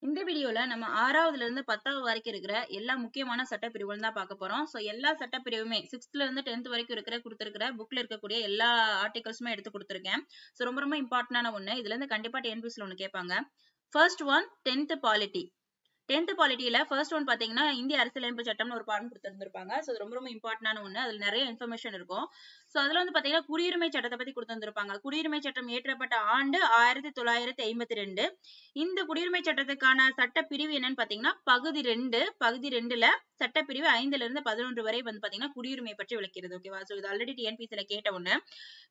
இந்த வீடியோல நம்ம 6வதுல இருந்து 10வது வரைக்கும் இருக்கிற எல்லா முக்கியமான சட்டப்பிரிவுகளும் தான் பார்க்க போறோம். சோ எல்லா சட்டப்பிரிவுமே 6th ல இருந்து 10th வரைக்கும் கொடுத்திருக்கிற புக்ல இருக்கக்கூடிய எல்லா ஆர்டிகல்ஸுமே எடுத்து கொடுத்திருக்கேன். சோ ரொம்ப ரொம்ப இம்பார்ட்டன்டான ஒண்ணு. இதுல இருந்து கண்டிப்பா TNPSC ஒண்ணு கேட்பாங்க. First one 10th polity. 10th பாலிட்டியில ஃபர்ஸ்ட் ஒன் பாத்தீங்கன்னா இந்திய அரசியலமைப்பு சட்டம்னு ஒரு பாடம் கொடுத்திருந்திருப்பாங்க. சோ அது ரொம்ப ரொம்ப இம்பார்ட்டன்டான ஒண்ணு. அதுல நிறைய இன்ஃபர்மேஷன் இருக்கும். சோ அதுல வந்து பாத்தீங்கன்னா குடியுரிமை சட்டத்தை பத்தி கொடுத்திருந்திருப்பாங்க. குடியுரிமை சட்டம் இயற்றப்பட்ட ஆண்டு 1952. இந்த குடியுரிமை சட்டத்துக்கான சட்டப்பிரிவு என்னன்னு பாத்தீங்கன்னா பகுதி 2. பகுதி 2ல சட்டப்பிரிவு 5ல இருந்து 11 வரை வந்து பாத்தீங்கன்னா குடியுரிமை பற்றி விளக்கிறது. ஓகேவா? சோ இது ஆல்ரெடி TNPSC கேட்ட ஒண்ணு.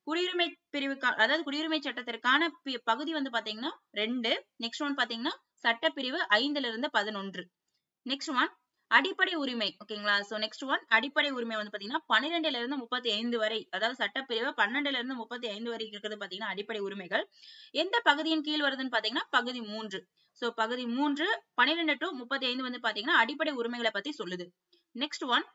குடியுரிமை பிரிவுக்கு அதாவது குடியுரிமை சட்டத்திற்கான பகுதி வந்து பாத்தீங்கன்னா 2. நெக்ஸ்ட் ஒன் பாத்தீங்கன்னா சட்டப்பிரிவு 5ல இருந்து 11. நெக்ஸ்ட் ஒன் அடிப்படை உரிமை. ஓகேங்களா? சோ நெக்ஸ்ட் ஒன் அடிப்படை உரிமை வந்து பாத்தீங்கன்னா 12ல இருந்து 35 வரை, அதாவது சட்டப்பிரிவு 12ல இருந்து 35 வரை இருக்கிறது பாத்தீங்கன்னா அடிப்படை உரிமைகள். எந்த பகுதியின் கீழ் வருதுன்னு பாத்தீங்கன்னா பகுதி 3. சோ பகுதி 3 12 to 35 வந்து பாத்தீங்கன்னா அடிப்படை உரிமைகளை பத்தி சொல்லுது. நெக்ஸ்ட் ஒன்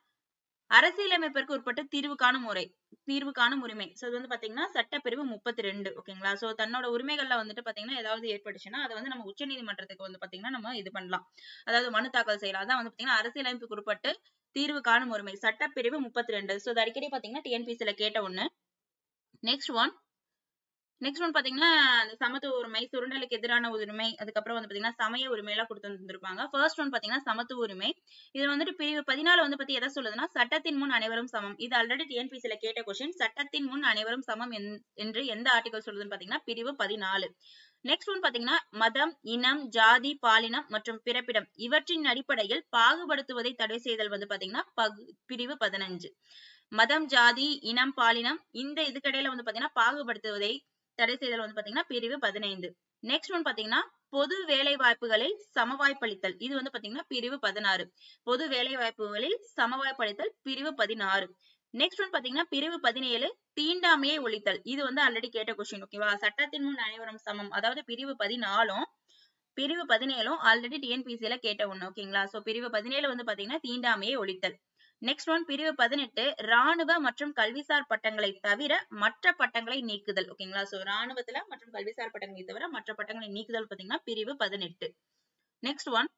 அரசியலமைப்பிற்கு உட்பட்டு தீர்வு காணும் உரிமை. சோ இது வந்து பாத்தீங்கன்னா சட்டப்பிரிவு 32. ஓகேங்களா? சோ தன்னோட உரிமைகள்ல வந்துட்டு பாத்தீங்கன்னா ஏதாவது ஏற்பட்டுச்சுன்னா அதை வந்து நம்ம உச்ச நீதிமன்றத்துக்கு வந்து பாத்தீங்கன்னா நம்ம இது பண்ணலாம், அதாவது மனு தாக்கல் செய்யலாம். அதான் வந்து பாத்தீங்கன்னா அரசியலமைப்புக்கு உட்பட்டு தீர்வு காணும் உரிமை சட்டப்பிரிவு 32. சோ இது அடிக்கடி பாத்தீங்கன்னா TNPSC கேட்ட ஒண்ணு. நெக்ஸ்ட் ஒன் பாத்தீங்கன்னா அந்த சமத்துவ உரிமை, சுரண்டலுக்கு எதிரான உரிமை, அதுக்கப்புறம் வந்து பாத்தீங்கன்னா சமய உரிமை எல்லாம் கொடுத்திருந்திருப்பாங்க. ஃபர்ஸ்ட் ஒன் பாத்தீங்கன்னா சமத்துவ உரிமை. இது வந்துட்டு பிரிவு 14 வந்து பத்தி எதை சொல்லுதுன்னா சட்டத்தின் முன் அனைவரும் சமம். இது ஆல்ரெடி TNPSC கேட்ட கொஸ்டின். சட்டத்தின் முன் அனைவரும் சமம் என்று எந்த ஆர்டிகல் சொல்லுதுன்னு பாத்தீங்கன்னா பிரிவு 14. நெக்ஸ்ட் ஒன் பாத்தீங்கன்னா மதம், இனம், ஜாதி, பாலினம் மற்றும் பிறப்பிடம் இவற்றின் அடிப்படையில் பாகுபடுத்துவதை தடை செய்தல் வந்து பாத்தீங்கன்னா பிரிவு 15. மதம், ஜாதி, இனம், பாலினம் இந்த இதுக்கிடையில வந்து பாத்தீங்கன்னா பாகுபடுத்துவதை தடை செய்தல் வந்து பாத்தீங்கன்னா பிரிவு 15. நெக்ஸ்ட் ஒன் பாத்தீங்கன்னா பொது வேலை வாய்ப்புகளில் சமவாய்ப்பளித்தல். இது வந்து பாத்தீங்கன்னா பிரிவு 16. பொது வேலை வாய்ப்புகளில் சமவாய்ப்பளித்தல் பிரிவு 16. நெக்ஸ்ட் ஒன் பாத்தீங்கன்னா பிரிவு 17 தீண்டாமையை ஒழித்தல். இது வந்து ஆல்ரெடி கேட்ட கொஸ்டின். ஓகேவா? சட்டத்தின் முன் அனைவரும் சமம், அதாவது பிரிவு 14 பிரிவு 17 ஆல்ரெடி TNPSC கேட்ட ஒண்ணு. ஓகேங்களா? சோ பிரிவு 17 வந்து பாத்தீங்கன்னா தீண்டாமையை ஒழித்தல். நெக்ஸ்ட் ஒன் பிரிவு 18 ராணுவ மற்றும் கல்விசார் பட்டங்களை தவிர மற்ற பட்டங்களை நீக்குதல். ஓகேங்களா? சோ ராணுவத்துல மற்றும் கல்விசார் பட்டங்களை தவிர மற்ற பட்டங்களை நீக்குதல் பாத்தீங்கன்னா பிரிவு 18. நெக்ஸ்ட் ஒன்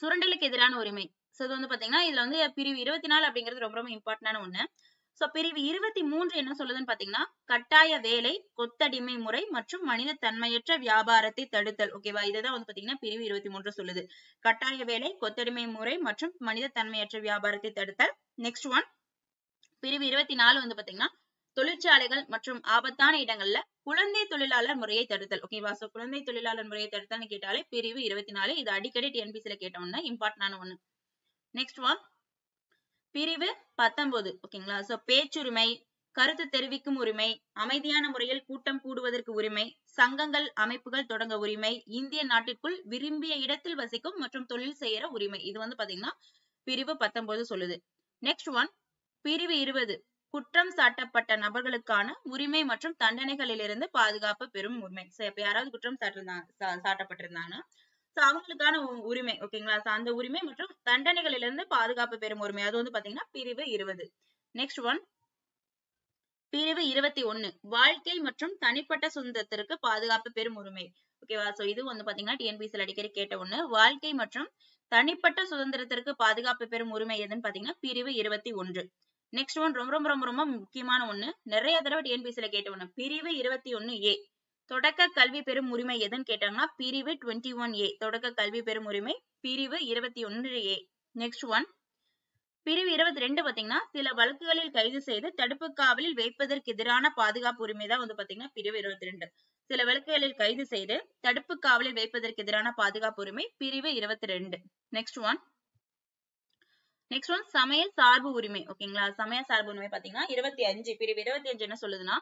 சுரண்டலுக்கு எதிரான உரிமை. சோ இது வந்து பாத்தீங்கன்னா இதுல வந்து பிரிவு 24 அப்படிங்கிறது ரொம்ப ரொம்ப இம்பார்ட்டன்டான ஒண்ணு. சோ பிரிவு 23 என்ன சொல்லுதுன்னு பாத்தீங்கன்னா கட்டாய வேலை, கொத்தடிமை முறை மற்றும் மனித தன்மையற்ற வியாபாரத்தை தடுத்தல். ஓகேவா? இதுதான் வந்து பாத்தீங்கன்னா பிரிவு 23 சொல்லுது. கட்டாய வேலை, கொத்தடிமை முறை மற்றும் மனித தன்மையற்ற வியாபாரத்தை தடுத்தல். நெக்ஸ்ட் ஒன் பிரிவு 24 வந்து பாத்தீங்கன்னா தொழிற்சாலைகள் மற்றும் ஆபத்தான இடங்கள்ல குழந்தை தொழிலாளர் முறையை தடுத்தல். ஓகேவா? சோ குழந்தை தொழிலாளர் முறையை தடுத்தல்னு கேட்டாலே பிரிவு 24. இது அடிக்கடி TNPSC கேட்ட ஒண்ணு, இம்பார்ட்டன்டான ஒண்ணு. நெக்ஸ்ட் ஒன் பிரிவு 19. ஓகேங்களா? சோ பேச்சுரிமை, கருத்து தெரிவிக்கும் உரிமை, அமைதியான முறையில் கூட்டம் கூடுவதற்கு உரிமை, சங்கங்கள் அமைப்புகள் தொடங்க உரிமை, இந்திய நாட்டிற்குள் விரும்பிய இடத்தில் வசிக்கும் மற்றும் தொழில் செய்யற உரிமை. இது வந்து பாத்தீங்கன்னா பிரிவு 19 சொல்லுது. நெக்ஸ்ட் ஒன் பிரிவு 20 குற்றம் சாட்டப்பட்ட நபர்களுக்கான உரிமை மற்றும் தண்டனைகளிலிருந்து பாதுகாப்பு பெறும் உரிமை. சோ இப்ப யாராவது குற்றம் சாட்டப்பட்டிருந்தாங்கன்னா அவங்களுக்கான உரிமை. ஓகேங்களா? அந்த உரிமை மற்றும் தண்டனைகளிலிருந்து பாதுகாப்பு பெறும் உரிமை, அது வந்து பாத்தீங்கன்னா பிரிவு 20. நெக்ஸ்ட் ஒன் பிரிவு 21 வாழ்க்கை மற்றும் தனிப்பட்ட சுதந்திரத்திற்கு பாதுகாப்பு பெறும் உரிமை. ஓகேவா? சோ இது வந்து பாத்தீங்கன்னா TNPSC அடிக்கடி கேட்ட ஒண்ணு. வாழ்க்கை மற்றும் தனிப்பட்ட சுதந்திரத்திற்கு பாதுகாப்பு பெறும் உரிமை எதுன்னு பாத்தீங்கன்னா பிரிவு 21. நெக்ஸ்ட் ஒன் ரொம்ப ரொம்ப ரொம்ப ரொம்ப முக்கியமான ஒண்ணு, நிறைய தடவை TNPSC கேட்ட ஒண்ணு, பிரிவு 21A தொடக்க கல்வி பெறும் உரிமை எதுன்னு கேட்டாங்கன்னா பிரிவு 21A தொடக்க கல்வி பெறும் உரிமை பிரிவு 21A. நெக்ஸ்ட் ஒன் பிரிவு 22 பாத்தீங்கன்னா சில வழக்குகளில் கைது செய்து தடுப்பு காவலில் வைப்பதற்கு எதிரான பாதுகாப்பு உரிமை தான் வந்து பாத்தீங்கன்னா பிரிவு 22. சில வழக்குகளில் கைது செய்து தடுப்பு காவலில் வைப்பதற்கு எதிரான பாதுகாப்பு உரிமை பிரிவு 22. நெக்ஸ்ட் ஒன் சமய சார்பு உரிமை. ஓகேங்களா? சமய சார்பு உரிமை பாத்தீங்கன்னா 25. பிரிவு 25 என்ன சொல்லுதுன்னா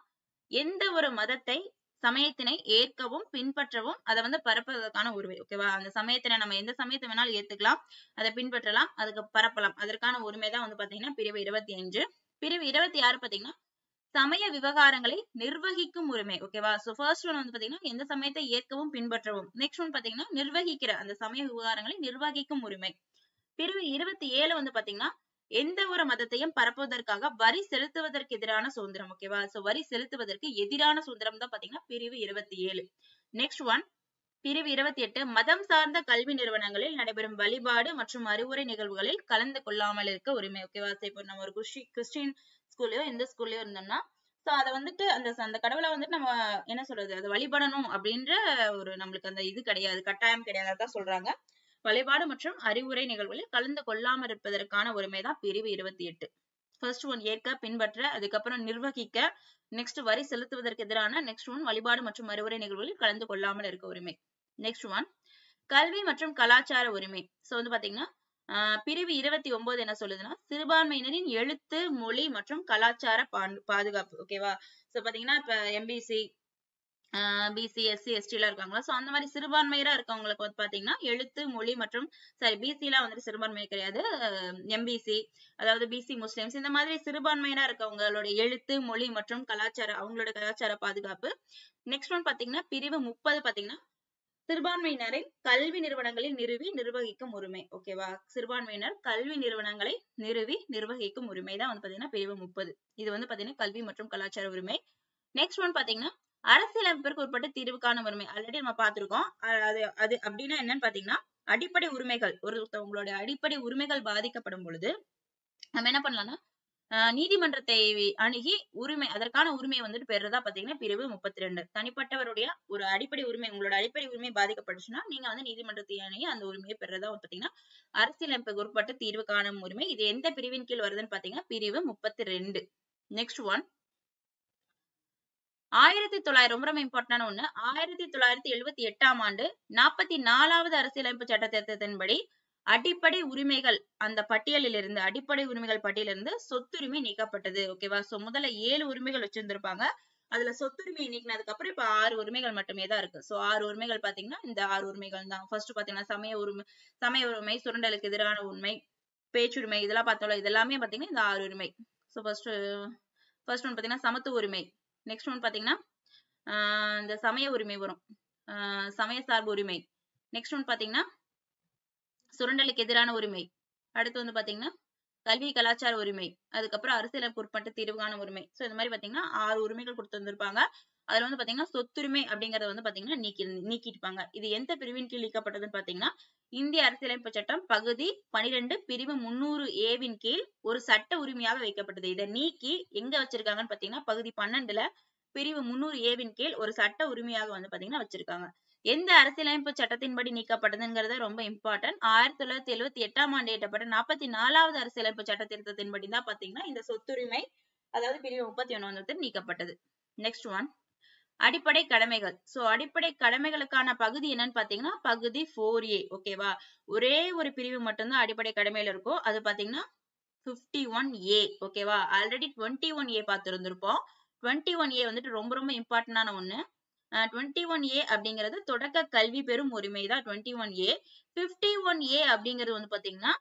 எந்த ஒரு மதத்தை சமயத்தினை ஏற்கவும் பின்பற்றவும் அதை வந்து பரப்புவதற்கான உரிமை. ஓகேவா? அந்த சமயத்தினை நம்ம எந்த சமயத்தை வேணாலும் ஏத்துக்கலாம், அதை பின்பற்றலாம், அதுக்கு பரப்பலாம், அதற்கான உரிமை தான் வந்து பாத்தீங்கன்னா பிரிவு 25. பிரிவு 26 பாத்தீங்கன்னா சமய விவகாரங்களை நிர்வகிக்கும் உரிமை. ஓகேவா? சோ ஃபர்ஸ்ட் ஒன் வந்து பாத்தீங்கன்னா எந்த சமயத்தை ஏற்கவும் பின்பற்றவும். நெக்ஸ்ட் ஒன் பாத்தீங்கன்னா நிர்வகிக்கிற அந்த சமய விவகாரங்களை நிர்வகிக்கும் உரிமை. பிரிவு 27 வந்து பாத்தீங்கன்னா எந்த ஒரு மதத்தையும் பரப்புவதற்காக வரி செலுத்துவதற்கு எதிரான சுதந்திரம். ஓகேவா? சோ வரி செலுத்துவதற்கு எதிரான சுதந்திரம் தான் பாத்தீங்கன்னா பிரிவு 27. நெக்ஸ்ட் ஒன் பிரிவு 28 மதம் சார்ந்த கல்வி நிறுவனங்களில் நடைபெறும் வழிபாடு மற்றும் அறிவுரை நிகழ்வுகளில் கலந்து கொள்ளாமல் இருக்க உரிமை. ஓகேவா? இப்போ நம்ம ஒரு கிறிஸ்டின் ஸ்கூல்லயோ எந்த ஸ்கூல்லயோ இருந்தோம்னா சோ அத வந்துட்டு அந்த கடவுளை வந்துட்டு நம்ம என்ன சொல்றது அதை வழிபடணும் அப்படின்ற ஒரு நம்மளுக்கு அந்த இது கிடையாது, கட்டாயம் கிடையாது. அதான் சொல்றாங்க, வழிபாடு மற்றும் அறிவுரை நிகழ்வுகளில் கலந்து கொள்ளாமல் இருப்பதற்கான உரிமைதான் பிரிவு 28. ஃபர்ஸ்ட் ஒன் ஏற்க பின்பற்ற, அதுக்கப்புறம் நிர்வகிக்க, நெக்ஸ்ட் வரி செலுத்துவதற்கு எதிரான, நெக்ஸ்ட் ஒன் வழிபாடு மற்றும் அறிவுரை நிகழ்வுகளில் கலந்து கொள்ளாமல் இருக்க உரிமை. நெக்ஸ்ட் ஒன் கல்வி மற்றும் கலாச்சார உரிமை. சோ வந்து பாத்தீங்கன்னா பிரிவு 29 என்ன சொல்லுதுன்னா சிறுபான்மையினரின் எழுத்து, மொழி மற்றும் கலாச்சார பாதுகாப்பு. ஓகேவா? சோ பாத்தீங்கன்னா இப்ப எம்பிசி, பிசி, எஸ்சி, எஸ்டி எல்லாம் இருக்காங்களா, சோ அந்த மாதிரி சிறுபான்மையரா இருக்கவங்களுக்கு வந்து பாத்தீங்கன்னா எழுத்து, மொழி மற்றும் பிசி எல்லாம் வந்துட்டு சிறுபான்மை கிடையாது, எம்பிசி அதாவது பிசி முஸ்லிம்ஸ் இந்த மாதிரி சிறுபான்மையரா இருக்கவங்களோட எழுத்து, மொழி மற்றும் அவங்களோட கலாச்சார பாதுகாப்பு. நெக்ஸ்ட் ஒன் பாத்தீங்கன்னா பிரிவு 30 பாத்தீங்கன்னா சிறுபான்மையினரை கல்வி நிறுவனங்களில் நிறுவி நிர்வகிக்கும் உரிமை. ஓகேவா? சிறுபான்மையினர் கல்வி நிறுவனங்களை நிறுவி நிர்வகிக்கும் உரிமை தான் வந்து பாத்தீங்கன்னா பிரிவு 30. இது வந்து பாத்தீங்கன்னா கல்வி மற்றும் கலாச்சார உரிமை. நெக்ஸ்ட் ஒன் பாத்தீங்கன்னா அரசியலமைப்பிற்கு உட்பட்ட தீர்வுக்கான உரிமை. ஆல்ரெடி நம்ம பார்த்திருக்கோம். அது அப்படின்னா என்னன்னு பாத்தீங்கன்னா அடிப்படை உரிமைகள், ஒருத்தவங்களோட அடிப்படை உரிமைகள் பாதிக்கப்படும் பொழுது நம்ம என்ன பண்ணலாம்னா நீதிமன்றத்தை அணுகி அதற்கான உரிமையை வந்துட்டு பெறுறதா பாத்தீங்கன்னா பிரிவு 32. தனிப்பட்டவருடைய ஒரு அடிப்படை உரிமை, உங்களோட அடிப்படை உரிமை பாதிக்கப்பட்டுச்சுன்னா நீங்க வந்து நீதிமன்றத்தை அணுகி அந்த உரிமையை பெறுறதா பாத்தீங்கன்னா அரசியலமைப்புக்கு உட்பட்ட தீர்வு காணும் உரிமை. இது எந்த பிரிவின் கீழ் வருதுன்னு பாத்தீங்கன்னா பிரிவு 32. நெக்ஸ்ட் ஒன் 1900 ரொம்ப ரொம்ப இம்பார்ட்டன்டான ஒண்ணு. 1978ஆம் ஆண்டு 44வது அரசியலமைப்பு சட்ட திருத்தத்தின்படி அடிப்படை உரிமைகள் அடிப்படை உரிமைகள் பட்டியலிருந்து சொத்துரிமை நீக்கப்பட்டது. ஓகேவா? சோ முதல்ல 7 உரிமைகள் வச்சிருந்திருப்பாங்க. அதுல சொத்துரிமையை நீக்கினதுக்கு அப்புறம் இப்ப 6 உரிமைகள் மட்டுமே தான் இருக்கு. சோ 6 உரிமைகள் பாத்தீங்கன்னா இந்த 6 உரிமைகள் தான். ஃபர்ஸ்ட் பாத்தீங்கன்னா சமய உரிமை, சுரண்டலுக்கு எதிரான உரிமை, பேச்சுரிமை, இதெல்லாம் பார்த்தோம்ல, இதெல்லாமே பாத்தீங்கன்னா இந்த 6 உரிமை. சோ ஃபர்ஸ்ட் ஒன் பாத்தீங்கன்னா சமத்துவ உரிமை. நெக்ஸ்ட் ஒன் பாத்தீங்கன்னா இந்த சமய உரிமை வரும், சமய சார்பு உரிமை. நெக்ஸ்ட் ஒன் பாத்தீங்கன்னா சுரண்டலுக்கு எதிரான உரிமை. அடுத்து வந்து பாத்தீங்கன்னா கல்வி கலாச்சார உரிமை, அதுக்கப்புறம் அரசியலமைப்பு உட்பட்ட தீர்வுகான உரிமை. சோ இந்த மாதிரி பாத்தீங்கன்னா 6 உரிமைகள் கொடுத்திருந்திருப்பாங்க. அதுல வந்து பாத்தீங்கன்னா சொத்துரிமை அப்படிங்கறத வந்து பாத்தீங்கன்னா நீக்கிருப்பாங்க. இது எந்த பிரிவின் கீழ் நீக்கப்பட்டதுன்னு பாத்தீங்கன்னா இந்திய அரசியலமைப்பு சட்டம் பகுதி 12 பிரிவு 300A கீழ் ஒரு சட்ட உரிமையாக வைக்கப்பட்டது. இதை நீக்கி எங்க வச்சிருக்காங்கன்னு பாத்தீங்கன்னா பகுதி 12 பிரிவு 300A கீழ் ஒரு சட்ட உரிமையாக வந்து பாத்தீங்கன்னா வச்சிருக்காங்க. எந்த அரசியலமைப்பு சட்டத்தின்படி நீக்கப்பட்டதுங்கிறது ரொம்ப இம்பார்ட்டன்ட். 1978ஆம் ஆண்டு இயற்றப்பட்ட 44வது அரசியலமைப்பு சட்ட திருத்தத்தின்படி தான் பாத்தீங்கன்னா இந்த சொத்துரிமை அதாவது பிரிவு 31 வந்து நீக்கப்பட்டது. நெக்ஸ்ட் ஒன் அடிப்படை கடமைகள். சோ அடிப்படை கடமைகளுக்கான பகுதி என்னன்னு பாத்தீங்கன்னா பகுதி 4A. ஓகேவா? ஒரே ஒரு பிரிவு மட்டும்தான் அடிப்படை கடமையில இருக்கும். அது பாத்தீங்கன்னா 51A. ஓகேவா? Already 21A பார்த்திருந்திருப்போம். 21A வந்துட்டு ரொம்ப ரொம்ப இம்பார்ட்டன்டான ஒண்ணு. 21A அப்படிங்கிறது தொடக்க கல்வி பெறும் உரிமை தான் 21A. 51A அப்படிங்கிறது வந்து பாத்தீங்கன்னா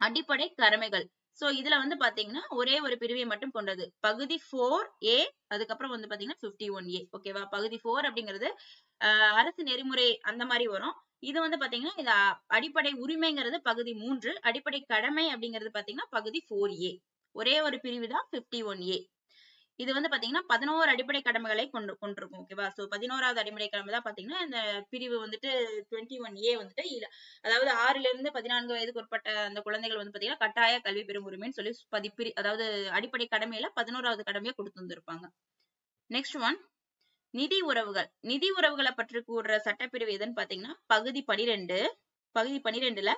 அடிப்படை கடமைகள். சோ இதுல வந்து பாத்தீங்கன்னா ஒரே ஒரு பிரிவை மட்டும் கொண்டது, பகுதி 4A. அதுக்கப்புறம் வந்து பாத்தீங்கன்னா 51A. ஓகேவா? பகுதி 4 அப்படிங்கிறது அரசு நெறிமுறை அந்த மாதிரி வரும். இது வந்து பாத்தீங்கன்னா இது அடிப்படை உரிமைங்கிறது பகுதி 3, அடிப்படை கடமை அப்படிங்கிறது பாத்தீங்கன்னா பகுதி 4A. ஒரே ஒரு பிரிவு தான் 51A. இது வந்து பாத்தீங்கன்னா 11 அடிப்படை கடமைகளை கொண்டிருக்கும். ஓகேவா? சோ 11வது அடிப்படை கடமை தான் பாத்தீங்கன்னா இந்த பிரிவு வந்துட்டு 21A வந்துட்டு அதாவது 6ல இருந்து 14 வயதுக்கு உட்பட்ட அந்த குழந்தைகள் வந்து பாத்தீங்கன்னா கட்டாய கல்வி பெறும் உரிமைன்னு சொல்லி அதாவது அடிப்படை கடமையில 11வது கடமையை கொடுத்திருந்திருப்பாங்க. நெக்ஸ்ட் ஒன் நிதி உறவுகள். நிதி உறவுகளை பற்றி கூறுற சட்டப்பிரிவு எதுன்னு பாத்தீங்கன்னா பகுதி 12. பகுதி 12ல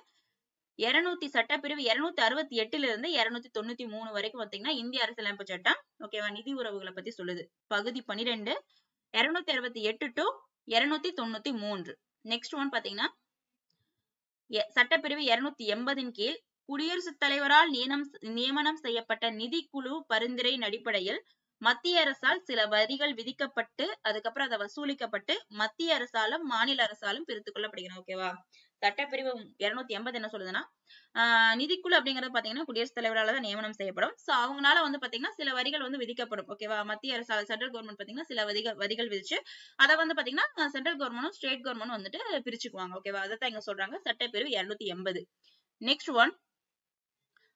200 சட்டப்பிரிவு 268ல இருந்து 293 வரைக்கும் பாத்தீங்கன்னா இந்திய அரசியலமைப்பு சட்டம். ஓகேவா? நிதி உறவுகளை பத்தி சொல்லுது. பகுதி 12 268 to 293. நெக்ஸ்ட் ஒன் பாத்தீங்கன்னா சட்டப்பிரிவு 280 கீழ் குடியரசுத் தலைவரால் நியமனம் செய்யப்பட்ட நிதிக்குழு பரிந்துரையின் அடிப்படையில் மத்திய அரசால் சில வரிகள் விதிக்கப்பட்டு அதுக்கப்புறம் அதை வசூலிக்கப்பட்டு மத்திய அரசாலும் மாநில அரசாலும் பிரித்துக் கொள்ளப்படுகிறது. ஓகேவா? சட்டப்பிரிவு 280 என்ன சொல்லுதுன்னா நிதிக்குழு அப்படிங்கறது பாத்தீங்கன்னா குடியரசுத் தலைவரால தான் நியமனம் செய்யப்படும். சோ அவங்களால வந்து பாத்தீங்கன்னா சில வரிகள் வந்து விதிக்கப்படும். ஓகேவா? மத்திய அரசால் சென்ட்ரல் கவர்மெண்ட் பாத்தீங்கன்னா சில வரிகள் விதிச்சு அதை வந்து பாத்தீங்கன்னா சென்ட்ரல் கவர்மெண்டும் ஸ்டேட் கவர்மெண்டும் வந்துட்டு பிரிச்சுக்குவாங்க. ஓகேவா? அதான் இங்க சொல்றாங்க சட்டப்பிரிவு 280. நெக்ஸ்ட் ஒன்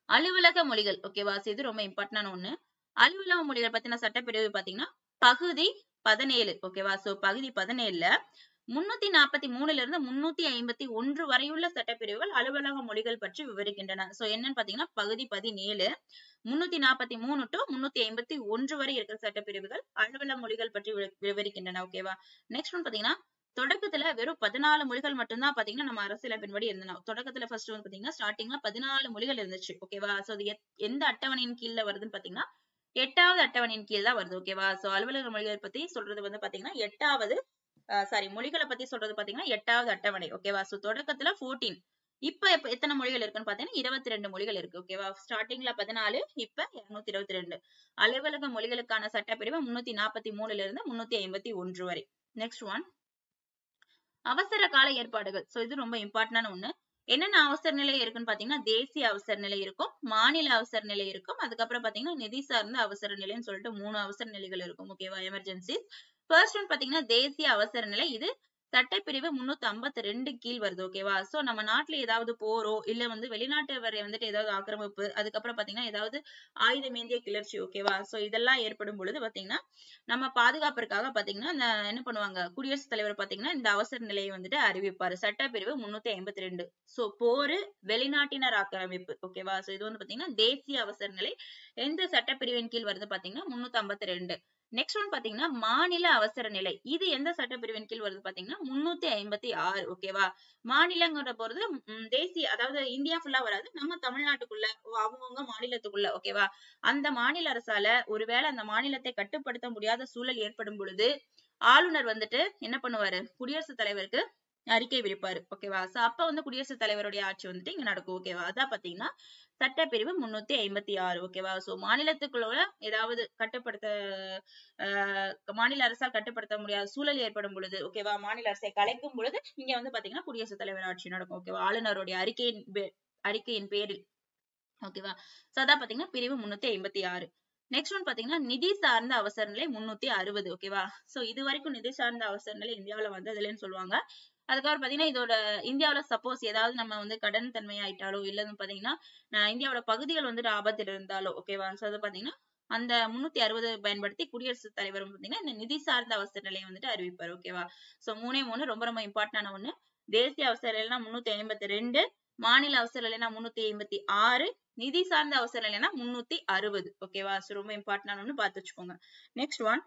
அலுவலக மொழிகள். ஓகேவா? இது ரொம்ப இம்பார்ட்டன்டான ஒண்ணு. அலுவலக மொழிகள் பத்தின சட்டப்பிரிவு பாத்தீங்கன்னா பகுதி 17. ஓகேவா? சோ பகுதி 17ல 343 இருந்து 351 வரையுள்ள சட்டப்பிரிவுகள் அலுவலக மொழிகள் பற்றி விவரிக்கின்றன. சோ என்னன்னு பாத்தீங்கன்னா பகுதி 17 343 டு 351 வரை இருக்கிற சட்டப்பிரிவுகள் அலுவலக மொழிகள் பற்றி விவரிக்கின்றன. ஓகேவா. நெக்ஸ்ட் ஒன் பாத்தீங்கன்னா தொடக்கத்துல வெறும் 14 மொழிகள் மட்டும்தான் பாத்தீங்கன்னா நம்ம அரசியலமைப்பின்படி இருந்தோம். தொடக்கத்துல ஃபர்ஸ்ட் வந்து பாத்தீங்கன்னா ஸ்டார்டிங்ல 14 மொழிகள் இருந்துச்சு. ஓகேவா. சோ அது எந்த அட்டவணையின் கீழ வருதுன்னு பாத்தீங்கன்னா 8வது அட்டவணையின் கீழ் தான் வருது. ஓகேவா. சோ அலுவலக மொழிகள் பத்தி சொல்றது வந்து பாத்தீங்கன்னா 8வது மொழிகளை பத்தி சொல்றது பாத்தீங்கன்னா 8வது அட்டவணை. ஓகேவா. சோ தொடக்கத்துல 14, இப்ப எத்தனை மொழிகள் இருக்குன்னு பாத்தீங்கன்னா 22 மொழிகள் இருக்கு. ஓகேவா. ஸ்டார்டிங்ல 14, இப்ப 222. அலுவலக மொழிகளுக்கான சட்டப்பிரிவு 343 இருந்து 351 வரை. நெக்ஸ்ட் ஒன், அவசர கால ஏற்பாடுகள். சோ இது ரொம்ப இம்பார்ட்டன்டான ஒண்ணு. என்னென்ன அவசர நிலை இருக்குன்னு பாத்தீங்கன்னா தேசிய அவசர நிலை இருக்கும், மாநில அவசர நிலை இருக்கும், அதுக்கப்புறம் பாத்தீங்கன்னா நிதி சார்ந்த அவசர நிலைன்னு சொல்லிட்டு 3 அவசர நிலைகள் இருக்கும். ஓகேவா. எமர்ஜென்சி. ஃபர்ஸ்ட் ஒன் பாத்தீங்கன்னா தேசிய அவசர நிலை. இது சட்டப்பிரிவு 352 கீழ் வருது. ஓகேவா. சோ நம்ம நாட்டுல ஏதாவது போரோ இல்ல வந்து வெளிநாட்டு வரை வந்துட்டு ஏதாவது ஆக்கிரமிப்பு, அதுக்கப்புறம் பாத்தீங்கன்னா ஏதாவது ஆயுதமேந்திய கிளர்ச்சி. ஓகேவா. சோ இதெல்லாம் ஏற்படும் பொழுது பாத்தீங்கன்னா நம்ம பாதுகாப்பிற்காக பாத்தீங்கன்னா என்ன பண்ணுவாங்க, குடியரசுத் தலைவர் பாத்தீங்கன்னா இந்த அவசர நிலையை வந்துட்டு அறிவிப்பாரு. சட்டப்பிரிவு 352. சோ போரு, வெளிநாட்டினர் ஆக்கிரமிப்பு. ஓகேவா. சோ இது வந்து பாத்தீங்கன்னா தேசிய அவசர நிலை எந்த சட்டப்பிரிவின் கீழ் வருது பாத்தீங்கன்னா 352. நெக்ஸ்ட் ஒன் பாத்தீங்கன்னா மாநில அவசர நிலை. இது எந்த சட்டப்பிரிவின் கீழ் வருது பாத்தீங்கன்னா 356. ஓகேவா. மாநிலங்கிற போறது தேசிய, அதாவது இந்தியா ஃபுல்லா வராது, நம்ம தமிழ்நாட்டுக்குள்ள அவங்கவுங்க மாநிலத்துக்குள்ள. ஓகேவா. அந்த மாநில அரசால ஒருவேளை அந்த மாநிலத்தை கட்டுப்படுத்த முடியாத சூழல் ஏற்படும் பொழுது ஆளுநர் வந்துட்டு என்ன பண்ணுவாரு, குடியரசுத் தலைவருக்கு அறிக்கை விடுப்பாரு. ஓகேவா. சோ அப்ப வந்து குடியரசுத் தலைவருடைய ஆட்சி வந்துட்டு இங்க நடக்கும். ஓகேவா. அதான் பாத்தீங்கன்னா சட்டப்பிரிவு 356. ஓகேவா. சோ மாநிலத்துக்குள்ள ஏதாவது மாநில அரசால் கட்டுப்படுத்த முடியாத சூழல் ஏற்படும் பொழுது, ஓகேவா, மாநில அரசை கலைக்கும் பொழுது இங்க வந்து பாத்தீங்கன்னா குடியரசுத் தலைவர் ஆட்சி நடக்கும். ஓகேவா. ஆளுநருடைய அறிக்கையின் பேரில். ஓகேவா. சோ அதான் பாத்தீங்கன்னா பிரிவு 356. நெக்ஸ்ட் ஒன் பாத்தீங்கன்னா நிதி சார்ந்த அவசர நிலை 360. ஓகேவா. சோ இது வரைக்கும் நிதி சார்ந்த அவசர நிலை இந்தியாவுல வந்ததில்லைன்னு சொல்லுவாங்க. அதுக்கப்புறம் பாத்தீங்கன்னா இதோட இந்தியாவுல சப்போஸ் ஏதாவது நம்ம வந்து கடன் தன்மை ஆயிட்டாலோ இல்லன்னு பாத்தீங்கன்னா இந்தியாவோட பகுதிகள் வந்துட்டு ஆபத்தில் இருந்தாலோ, ஓகேவா. சோ அது பாத்தீங்கன்னா அந்த 360 பயன்படுத்தி குடியரசுத் தலைவர் பாத்தீங்கன்னா இந்த நிதி சார்ந்த அவசர நிலையை வந்துட்டு அறிவிப்பார். ஓகேவா. சோ 3 ரொம்ப ரொம்ப இம்பார்ட்டன்டான ஒண்ணு. தேசிய அவசர நிலைனா 352, மாநில அவசர நிலைனா 356, நிதி சார்ந்த அவசர நிலைனா 360. ஓகேவா. சோ ரொம்ப இம்பார்ட்டன்டான ஒண்ணு, பார்த்து வச்சுக்கோங்க. நெக்ஸ்ட் ஒன்,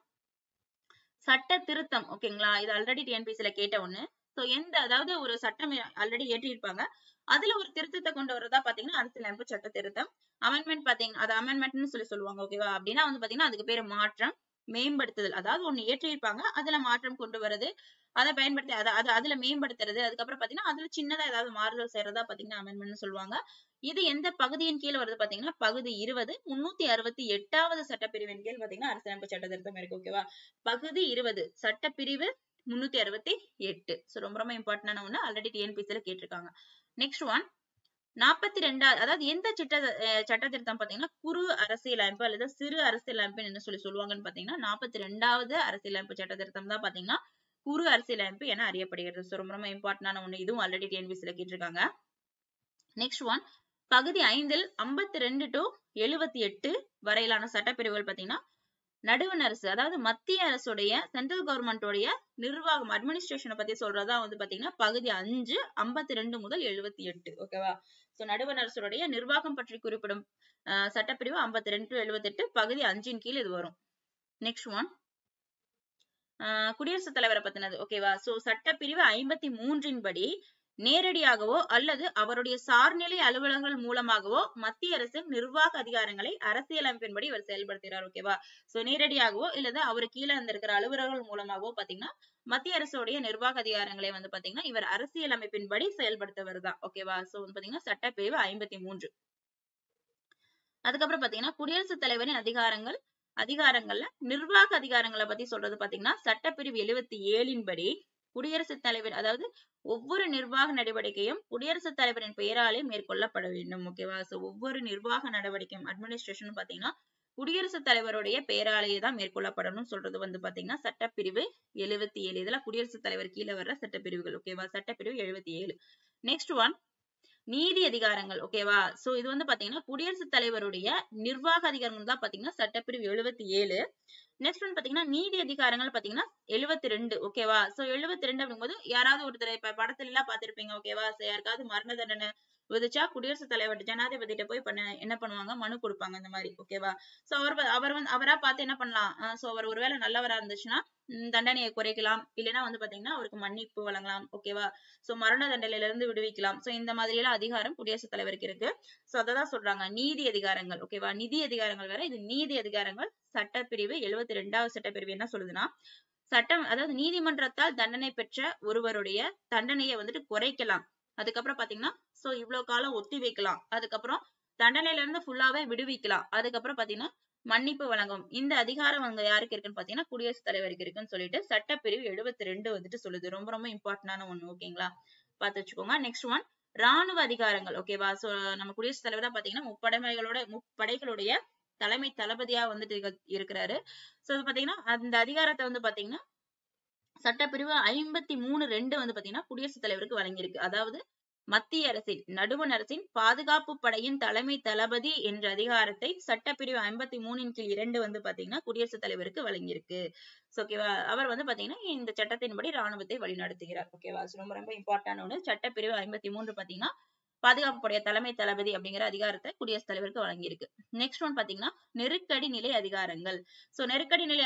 சட்ட திருத்தம். ஓகேங்களா. இது ஆல்ரெடி டிஎன்பிசில கேட்ட ஒண்ணு. சோ அதாவது ஒரு சட்டம் ஆல்ரெடி ஏற்றிருப்பாங்க, அதுல ஒரு திருத்தத்தை கொண்டு வரதா பாத்தீங்கன்னா அரசியலமைப்பு சட்ட திருத்தம். அமெண்ட்மெண்ட் பாத்தீங்கன்னா அது அமெண்ட்மெண்ட்னு சொல்லுவாங்க. ஓகேவா. அப்படின்னா வந்து பாத்தீங்கன்னா அதுக்கு பேரு மாற்றம், மேம்படுத்துதல். அதாவது ஒண்ணு ஏற்றிருப்பாங்க, அதுல மாற்றம் கொண்டு வரது, அதை பயன்படுத்தி அதுல மேம்படுத்துறது, அதுக்கப்புறம் பாத்தீங்கன்னா அதுல சின்னதா ஏதாவது மாறுதல் செய்யறதா பாத்தீங்கன்னா அமெண்ட்மெண்ட் சொல்லுவாங்க. இது எந்த பகுதியின் கீழ் வருது பாத்தீங்கன்னா பகுதி 20 368வது சட்டப்பிரிவின் கீழ் பாத்தீங்கன்னா அரசியலமைப்பு சட்ட திருத்தம் இருக்கு. ஓகேவா. பகுதி 20 சட்டப்பிரிவு 368. சோ ரொம்ப ரொம்ப இம்பார்ட்டன்டான ஒண்ணு, ஆல்ரெடி டிஎன்பிசில கேட்டிருக்காங்க. நெக்ஸ்ட் ஒன், 42வது, அதாவது எந்த சட்ட திருத்தம் பாத்தீங்கன்னா குறு அரசியலமைப்பு அல்லது சிறு அரசியலமைப்பு என்ன சொல்லுவாங்கன்னு பாத்தீங்கன்னா 42வது அரசியலமைப்பு சட்ட திருத்தம் தான் பாத்தீங்கன்னா குறு அரசியலமைப்பு என அறியப்படுகிறது. சோ ரொம்ப ரொம்ப இம்பார்ட்டன்டான ஒண்ணு, இதுவும் ஆல்ரெடி டிஎன்பிசில கேட்டிருக்காங்க. நெக்ஸ்ட் ஒன், பகுதி 5ல் 52 to 78 வரையிலான சட்டப்பிரிவுகள் பாத்தீங்கன்னா நடுவண் அரசு, அதாவது மத்திய அரசுடைய சென்ட்ரல் கவர்மெண்டோடைய நிர்வாகம், அட்மினிஸ்ட்ரேஷனை பத்தி சொல்றதா வந்து பாத்தீங்கன்னா பகுதி 5 52 முதல் 78. ஓகேவா. சோ நடுவண் அரசுடைய நிர்வாகம் பற்றி குறிப்பிடும் சட்டப்பிரிவு 52 to 78 பகுதி 5ன் கீழ் இது வரும். நெக்ஸ்ட் ஒன், குடியரசுத் தலைவரை பத்தினது. ஓகேவா. சோ சட்டப்பிரிவு 53ன் படி நேரடியாகவோ அல்லது அவருடைய சார்நிலை அலுவலகங்கள் மூலமாகவோ மத்திய அரசின் நிர்வாக அதிகாரங்களை அரசியலமைப்பின்படி இவர் செயல்படுத்துகிறார். ஓகேவா. சோ நேரடியாகவோ இல்லது அவரு கீழே இருக்கிற அலுவலர்கள் மூலமாகவோ பாத்தீங்கன்னா மத்திய அரசுடைய நிர்வாக அதிகாரங்களை வந்து பாத்தீங்கன்னா இவர் அரசியலமைப்பின்படி செயல்படுத்துவர் தான். ஓகேவா. சோ வந்து பாத்தீங்கன்னா சட்டப்பிரிவு 53. அதுக்கப்புறம் பாத்தீங்கன்னா குடியரசுத் தலைவரின் அதிகாரங்கள்ல நிர்வாக அதிகாரங்களை பத்தி சொல்றது பாத்தீங்கன்னா சட்டப்பிரிவு 77ன் படி குடியரசுத் தலைவர், அதாவது ஒவ்வொரு நிர்வாக நடவடிக்கையும் குடியரசுத் தலைவரின் பெயராலே மேற்கொள்ளப்பட வேண்டும். ஓகேவா. சோ ஒவ்வொரு நிர்வாக நடவடிக்கையும் அட்மினிஸ்ட்ரேஷன் பாத்தீங்கன்னா குடியரசுத் தலைவருடைய பெயராலேயே தான் மேற்கொள்ளப்படணும் சொல்றது வந்து பாத்தீங்கன்னா சட்டப்பிரிவு 77. இதெல்லாம் குடியரசுத் தலைவர் கீழே வர்ற சட்டப்பிரிவுகள். ஓகேவா. சட்டப்பிரிவு 77. நெக்ஸ்ட் ஒன், நீதி அதிகாரங்கள். ஓகேவா? சோ இது வந்து பாத்தீங்கன்னா குடியரசுத் தலைவருடைய நிர்வாக அதிகாரங்கள் தான் பாத்தீங்கன்னா சட்டப்பிரிவு 77. நெக்ஸ்ட் வந்து பாத்தீங்கன்னா நீதி அதிகாரங்கள் பாத்தீங்கன்னா 72. ஓகேவா? சோ 72 அப்படிங்கும்போது யாராவது ஒருத்தர் இப்ப படத்துல எல்லாம் பாத்திருப்பீங்க. ஓகேவா? சோ யாருக்காவது மரண தண்டனை விதிச்சா குடியரசுத் தலைவர் ஜனாதிபதிட்ட போய் என்ன பண்ணுவாங்க, மனு கொடுப்பாங்க இந்த மாதிரி. ஓகேவா? சோ அவர் வந்து அவரா பார்த்து என்ன பண்ணலாம், சோ அவர் ஒருவேளை நல்லவரா இருந்துச்சுன்னா தண்டனையை குறைக்கலாம், இல்லைன்னா வந்து பாத்தீங்கன்னா அவருக்கு மன்னிப்பு வழங்கலாம். ஓகேவா? சோ மரண தண்டனையில இருந்து விடுவிக்கலாம். சோ இந்த மாதிரி எல்லாம் அதிகாரம் குடியரசுத் தலைவருக்கு இருக்கு. சோ அததான் சொல்றாங்க நீதி அதிகாரங்கள். ஓகேவா? நிதி அதிகாரங்கள் வேற, இது நீதி அதிகாரங்கள். சட்டப்பிரிவு 72வது சட்டப்பிரிவு என்ன சொல்லுதுன்னா, சட்டம் அதாவது நீதிமன்றத்தால் தண்டனை பெற்ற ஒருவருடைய தண்டனையை வந்துட்டு குறைக்கலாம். அதுக்கப்புறம் பாத்தீங்கன்னா சோ இவ்வளவு காலம் ஒத்தி வைக்கலாம். அதுக்கப்புறம் தண்டனையில இருந்து ஃபுல்லாவே விடுவிக்கலாம். அதுக்கப்புறம் பாத்தீங்கன்னா மன்னிப்பு வழங்கும். இந்த அதிகாரம் அங்க யாருக்கு இருக்குன்னு பாத்தீங்கன்னா குடியரசுத் தலைவருக்கு இருக்குன்னு சொல்லிட்டு சட்டப்பிரிவு 72 வந்துட்டு சொல்லுது. ரொம்ப ரொம்ப இம்பார்ட்டன்டான ஒண்ணு. ஓகேங்களா? பார்த்து வச்சுக்கோங்க. நெக்ஸ்ட் ஒன் ராணுவ அதிகாரங்கள். ஓகேவா? சோ நம்ம குடியரசுத் தலைவர் தான் பாத்தீங்கன்னா முப்படைகளுடைய தலைமை தளபதியா வந்துட்டு இருக்கிறாரு. சோ இது பாத்தீங்கன்னா அந்த அதிகாரத்தை வந்து பாத்தீங்கன்னா சட்டப்பிரிவு 53(2) வந்து பாத்தீங்கன்னா குடியரசுத் தலைவருக்கு வழங்கியிருக்கு. அதாவது மத்திய அரசின் நடுவண் அரசின் பாதுகாப்பு படையின் தலைமை தளபதி என்ற அதிகாரத்தை சட்டப்பிரிவு 53(2) வந்து பாத்தீங்கன்னா குடியரசுத் தலைவருக்கு வழங்கியிருக்கு. ஓகேவா? அவர் வந்து பாத்தீங்கன்னா இந்த சட்டத்தின்படி ராணுவத்தை வழிநடத்துகிறார். ஓகேவா? ரொம்ப ரொம்ப இம்பார்ட்டன்ட் ஒண்ணு. சட்டப்பிரிவு 53 பாத்தீங்கன்னா பாதுகாப்பு படைய தலைமை தளபதி அப்படிங்கிற அதிகாரத்தை குடியரசுத் தலைவருக்கு வழங்கியிருக்கு. நெக்ஸ்ட் ஒன் பாத்தீங்கன்னா நெருக்கடி நிலை அதிகாரங்கள். சோ நெருக்கடி நிலை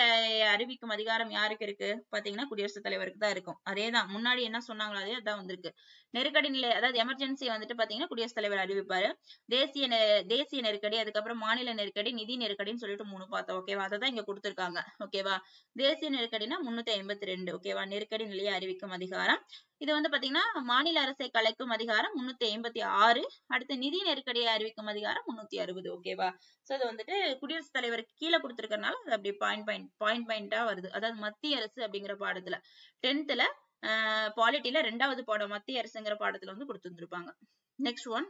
அறிவிக்கும் அதிகாரம் யாருக்கு இருக்கு பாத்தீங்கன்னா குடியரசுத் தலைவருக்கு தான் இருக்கும். அதேதான் முன்னாடி என்ன சொன்னாங்களோ அதே அதான் வந்திருக்கு. நெருக்கடி நிலை அதாவது எமர்ஜென்சி வந்துட்டு பாத்தீங்கன்னா குடியரசுத் தலைவர் அறிவிப்பாரு. தேசிய நெருக்கடி, அதுக்கப்புறம் மாநில நெருக்கடி, நிதி நெருக்கடின்னு சொல்லிட்டு 3 பார்த்தோம். ஓகேவா? அததான் இங்க கொடுத்திருக்காங்க. ஓகேவா? தேசிய நெருக்கடினா 352. ஓகேவா? நெருக்கடி நிலையை அறிவிக்கும் அதிகாரம். இது வந்து பாத்தீங்கன்னா மாநில அரசை கலைக்கும் அதிகாரம் 356. அடுத்து நிதி நெருக்கடியை அறிவிக்கும் அதிகாரம் 360. ஓகேவா? சோ இது வந்துட்டு குடியரசுத் தலைவருக்கு கீழே கொடுத்திருக்கறனால அது அப்படி பாயிண்டா வருது. அதாவது மத்திய அரசு அப்படிங்கிற பாடத்துல 10th பாலிட்டில 2வது பாடம் மத்திய அரசுங்கிற பாடத்துல வந்து கொடுத்திருந்திருப்பாங்க. நெக்ஸ்ட் ஒன்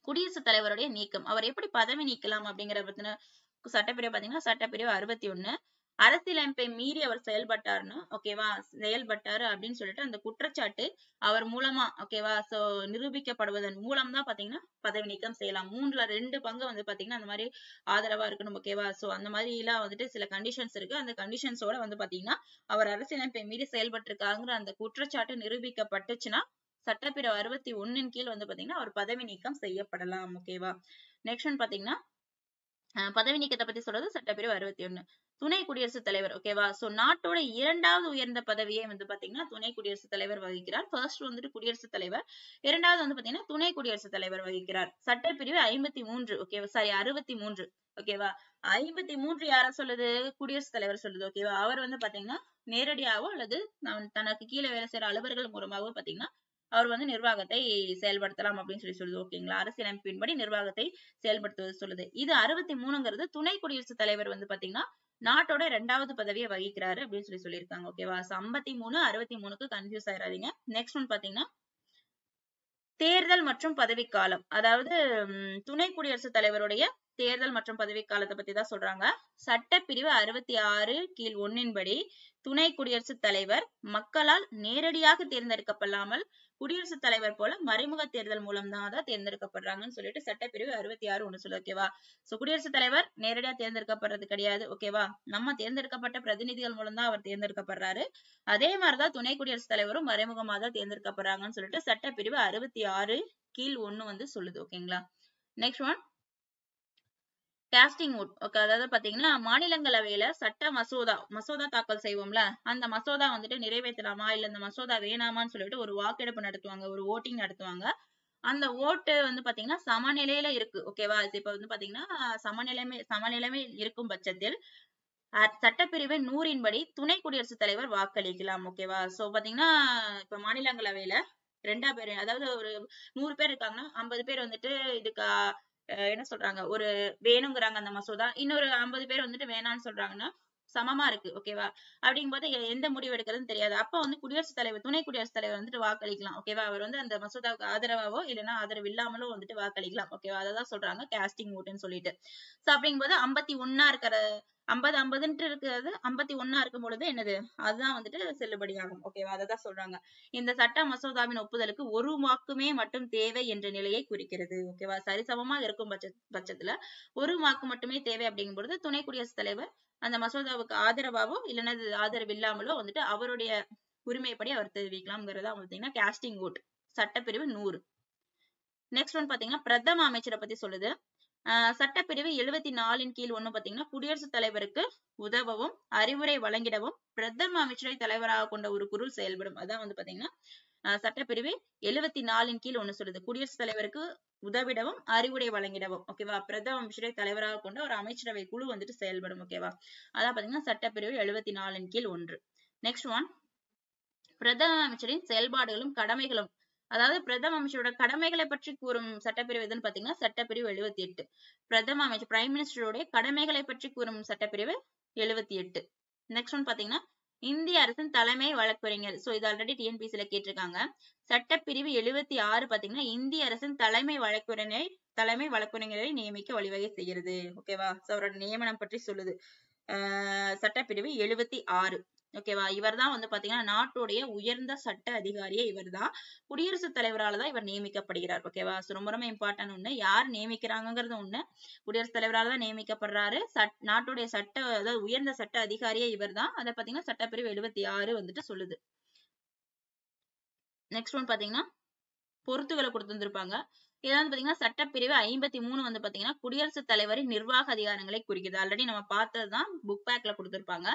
குடியரசுத் தலைவருடைய நீக்கம். அவர் எப்படி பதவி நீக்கலாம் அப்படிங்கிற பத்தின சட்டப்பிரிவு பாத்தீங்கன்னா சட்டப்பிரிவு 61. அரசியலமைப்பை மீறி அவர் செயல்பட்டாரு அப்படின்னு சொல்லிட்டு அந்த குற்றச்சாட்டு அவர் மூலமா ஓகேவா சோ நிரூபிக்கப்படுவதன் மூலம் தான் பாத்தீங்கன்னா பதவி நீக்கம் செய்யலாம். 3/2 பங்கு வந்து பாத்தீங்கன்னா அந்த மாதிரி ஆதரவா இருக்கணும். ஓகேவா? சோ அந்த மாதிரி எல்லாம் வந்துட்டு சில கண்டிஷன்ஸ் இருக்கு. அந்த கண்டிஷன்ஸோட வந்து பாத்தீங்கன்னா அவர் அரசியலமைப்பை மீறி செயல்பட்டிருக்காங்கிற அந்த குற்றச்சாட்டு நிரூபிக்கப்பட்டுச்சுன்னா சட்டப்பிரிவு 61 கீழ் வந்து பாத்தீங்கன்னா அவர் பதவி நீக்கம் செய்யப்படலாம். ஓகேவா? நெக்ஸ்ட் பாத்தீங்கன்னா பதவி நீக்கத்தை பத்தி சொல்றது சட்டப்பிரிவு 61. துணை குடியரசுத் தலைவர். ஓகேவா? சோ நாட்டோட 2வது உயர்ந்த பதவியை வந்து பாத்தீங்கன்னா துணை குடியரசுத் தலைவர் வகிக்கிறார். ஃபர்ஸ்ட் வந்துட்டு குடியரசுத் தலைவர், 2வது வந்து பாத்தீங்கன்னா துணை குடியரசுத் தலைவர் வகிக்கிறார். சட்டப்பிரிவு 53. ஓகேவா? 63. ஓகேவா? 53 யார சொல்லுது? குடியரசுத் தலைவர் சொல்லுது. ஓகேவா? அவர் வந்து பாத்தீங்கன்னா நேரடியாவோ அல்லது தனக்கு கீழே வேலை செய்யற அலுவலர்கள் மூலமாவோ பாத்தீங்கன்னா அவர் வந்து நிர்வாகத்தை செயல்படுத்தலாம் அப்படின்னு சொல்லுது. ஓகேங்களா? அரசியலமைப்பின்படி நிர்வாகத்தை செயல்படுத்துவது சொல்லுது. இது 63ங்கிறது துணை குடியரசுத் தலைவர் வந்து பாத்தீங்கன்னா நாட்டோட 2வது பதவியை வகிக்கிறாரு அப்படின்னு சொல்லியிருக்காங்க. ஓகேவா? 53, 63க்கு கன்ஃபியூஸ் ஆயிடாதீங்க. நெக்ஸ்ட் ஒன் பாத்தீங்கன்னா தேர்தல் மற்றும் பதவிக்காலம். அதாவது துணை குடியரசுத் தலைவருடைய தேர்தல் மற்றும் பதவிக்காலத்தை பத்தி தான் சொல்றாங்க. சட்டப்பிரிவு 66 கீழ் 1 படி துணை குடியரசுத் தலைவர் மக்களால் நேரடியாக தேர்ந்தெடுக்கப்படாமல் குடியரசுத் தலைவர் போல மறைமுக தேர்தல் மூலம் தான் தேர்ந்தெடுக்கப்படுறாங்கன்னு சொல்லிட்டு சட்டப்பிரிவு 66 ஒண்ணு சொல்லுது. ஓகேவா? சோ குடியரசுத் தலைவர் நேரடியா தேர்ந்தெடுக்கப்படுறது கிடையாது. ஓகேவா? நம்ம தேர்ந்தெடுக்கப்பட்ட பிரதிநிதிகள் மூலம் தான் அவர் தேர்ந்தெடுக்கப்படுறாரு. அதே மாதிரிதான் துணை குடியரசுத் தலைவரும் மறைமுகமா தான் தேர்ந்தெடுக்கப்படுறாங்கன்னு சொல்லிட்டு சட்டப்பிரிவு 66 கீழ் 1 வந்து சொல்லுது. ஓகேங்களா? Next one casting vote. Okay, அதாவது பாத்தீங்கன்னா மாநிலங்களவையில சட்ட மசோதா தாக்கல் செய்வோம்ல, அந்த மசோதா வந்துட்டு நிறைவேற்றலாமா இல்ல இந்த மசோதா வேணாமான்னு சொல்லிட்டு ஒரு வாக்கெடுப்பு நடத்துவாங்க, ஒரு ஓட்டிங் நடத்துவாங்க. அந்த ஓட்டு வந்து பாத்தீங்கன்னா சமநிலையில இருக்கு. ஓகேவா? இப்ப வந்து பாத்தீங்கன்னா சமநிலைமை இருக்கும் பட்சத்தில் சட்டப்பிரிவு 100 படி துணை குடியரசுத் தலைவர் வாக்களிக்கலாம். ஓகேவா? சோ பாத்தீங்கன்னா இப்ப மாநிலங்களவையில 2 பேர், அதாவது ஒரு 100 பேர் இருக்காங்கன்னா 50 பேர் வந்துட்டு இதுக்கு என்ன சொல்றாங்க, ஒரு வேணுங்கிறாங்க அந்த மசோதா, இன்னொரு 50 பேர் வந்துட்டு வேணான்னு சொல்றாங்கன்னா சமமா இருக்கு. ஓகேவா? அப்படிங்கும்போது எந்த முடிவு எடுக்கிறதுன்னு தெரியாது. அப்ப வந்து துணை குடியரசுத் தலைவர் வந்துட்டு வாக்களிக்கலாம். ஓகேவா? அவர் வந்து அந்த மசோதாவுக்கு ஆதரவாவோ இல்லைன்னா ஆதரவு இல்லாமலோ வந்துட்டு வாக்களிக்கலாம். ஓகேவா? அததான் சொல்றாங்க காஸ்டிங் ஓட்டுன்னு சொல்லிட்டு. சோ அப்படிங்கும்போது 51 50 இருக்கிறது 51 இருக்கும் பொழுது என்னது அதுதான் வந்துட்டு செல்லுபடியாகும். ஓகேவா, அததான் சொல்றாங்க. இந்த சட்ட மசோதாவின் ஒப்புதலுக்கு ஒரு வாக்குமே மட்டும் தேவை என்ற நிலையை குறிக்கிறது. ஓகேவா, சரிசமமா இருக்கும் பட்சத்துல ஒரு வாக்கு மட்டுமே தேவை அப்படிங்கும் பொழுது துணை குடியரசுத் தலைவர் அந்த மசோதாவுக்கு ஆதரவாவோ இல்லைன்னா ஆதரவு இல்லாமலோ வந்துட்டு அவருடைய உரிமைப்படி அவர் தெரிவிக்கலாம்ங்கிறதா பாத்தீங்கன்னா காஸ்டிங் ஓட். சட்டப்பிரிவு 100. நெக்ஸ்ட் ஒன் பாத்தீங்கன்னா பிரதம அமைச்சரை பத்தி சொல்லுது. சட்டப்பிரிவு 74 கீழ் 1 பாத்தீங்கன்னா குடியரசுத் தலைவருக்கு உதவவும் அறிவுரை வழங்கிடவும் பிரதம அமைச்சரை தலைவராக கொண்ட ஒரு குழு செயல்படும். அதான் வந்து பாத்தீங்கன்னா சட்டப்பிரிவு 74 கீழ் 1 சொல்லுது. குடியரசுத் தலைவருக்கு உதவிடவும் அறிவுரை வழங்கிடவும். ஓகேவா, பிரதம அமைச்சரை தலைவராக கொண்ட ஒரு அமைச்சரவை குழு வந்துட்டு செயல்படும். ஓகேவா, அதான் பாத்தீங்கன்னா சட்டப்பிரிவு 74 கீழ் 1. நெக்ஸ்ட் ஒன் பிரதம அமைச்சரின் செயல்பாடுகளும் கடமைகளும். அதாவது பிரதம அமைச்சரோட கடமைகளை பற்றி கூறும் சட்டப்பிரிவு எதுன்னு பாத்தீங்கன்னா சட்டப்பிரிவு 78. பிரதம அமைச்சர் பிரைம் மினிஸ்டருடைய கடமைகளை பற்றி கூறும் சட்டப்பிரிவு 78. நெக்ஸ்ட் ஒன் பாத்தீங்கன்னா இந்திய அரசின் தலைமை வழக்கறிஞர். சோ இது ஆல்ரெடி டிஎன்பிசில கேட்டிருக்காங்க. சட்டப்பிரிவு 76 பாத்தீங்கன்னா இந்திய அரசின் தலைமை வழக்கறிஞரை நியமிக்க வழிவகை செய்கிறது. ஓகேவா, சோ அவரோட நியமனம் பற்றி சொல்லுது. சட்டப்பிரிவு 76. ஓகேவா, இவர் தான் வந்து பாத்தீங்கன்னா நாட்டுடைய உயர்ந்த சட்ட அதிகாரியே இவர் தான். குடியரசுத் தலைவரால தான் இவர் நியமிக்கப்படுகிறார். ஓகேவா, ரொம்ப ரொம்ப இம்பார்ட்டன்ட் ஒண்ணு. யார் நியமிக்கிறாங்கிறது ஒண்ணு, குடியரசுத் தலைவரால தான் நியமிக்கப்படுறாரு. நாட்டுடைய அதாவது உயர்ந்த சட்ட அதிகாரியே இவர் தான். அதை பாத்தீங்கன்னா சட்டப்பிரிவு 76 வந்துட்டு சொல்லுது. நெக்ஸ்ட் ஒன் பாத்தீங்கன்னா பொறுத்துகளை கொடுத்திருந்திருப்பாங்க. இதெல்லாம் பாத்தீங்கன்னா சட்டப்பிரிவு 53 வந்து பாத்தீங்கன்னா குடியரசுத் தலைவரின் நிர்வாக அதிகாரங்களை குறிக்குது. ஆல்ரெடி நம்ம பார்த்ததுதான் புக் பேக்ல கொடுத்திருப்பாங்க.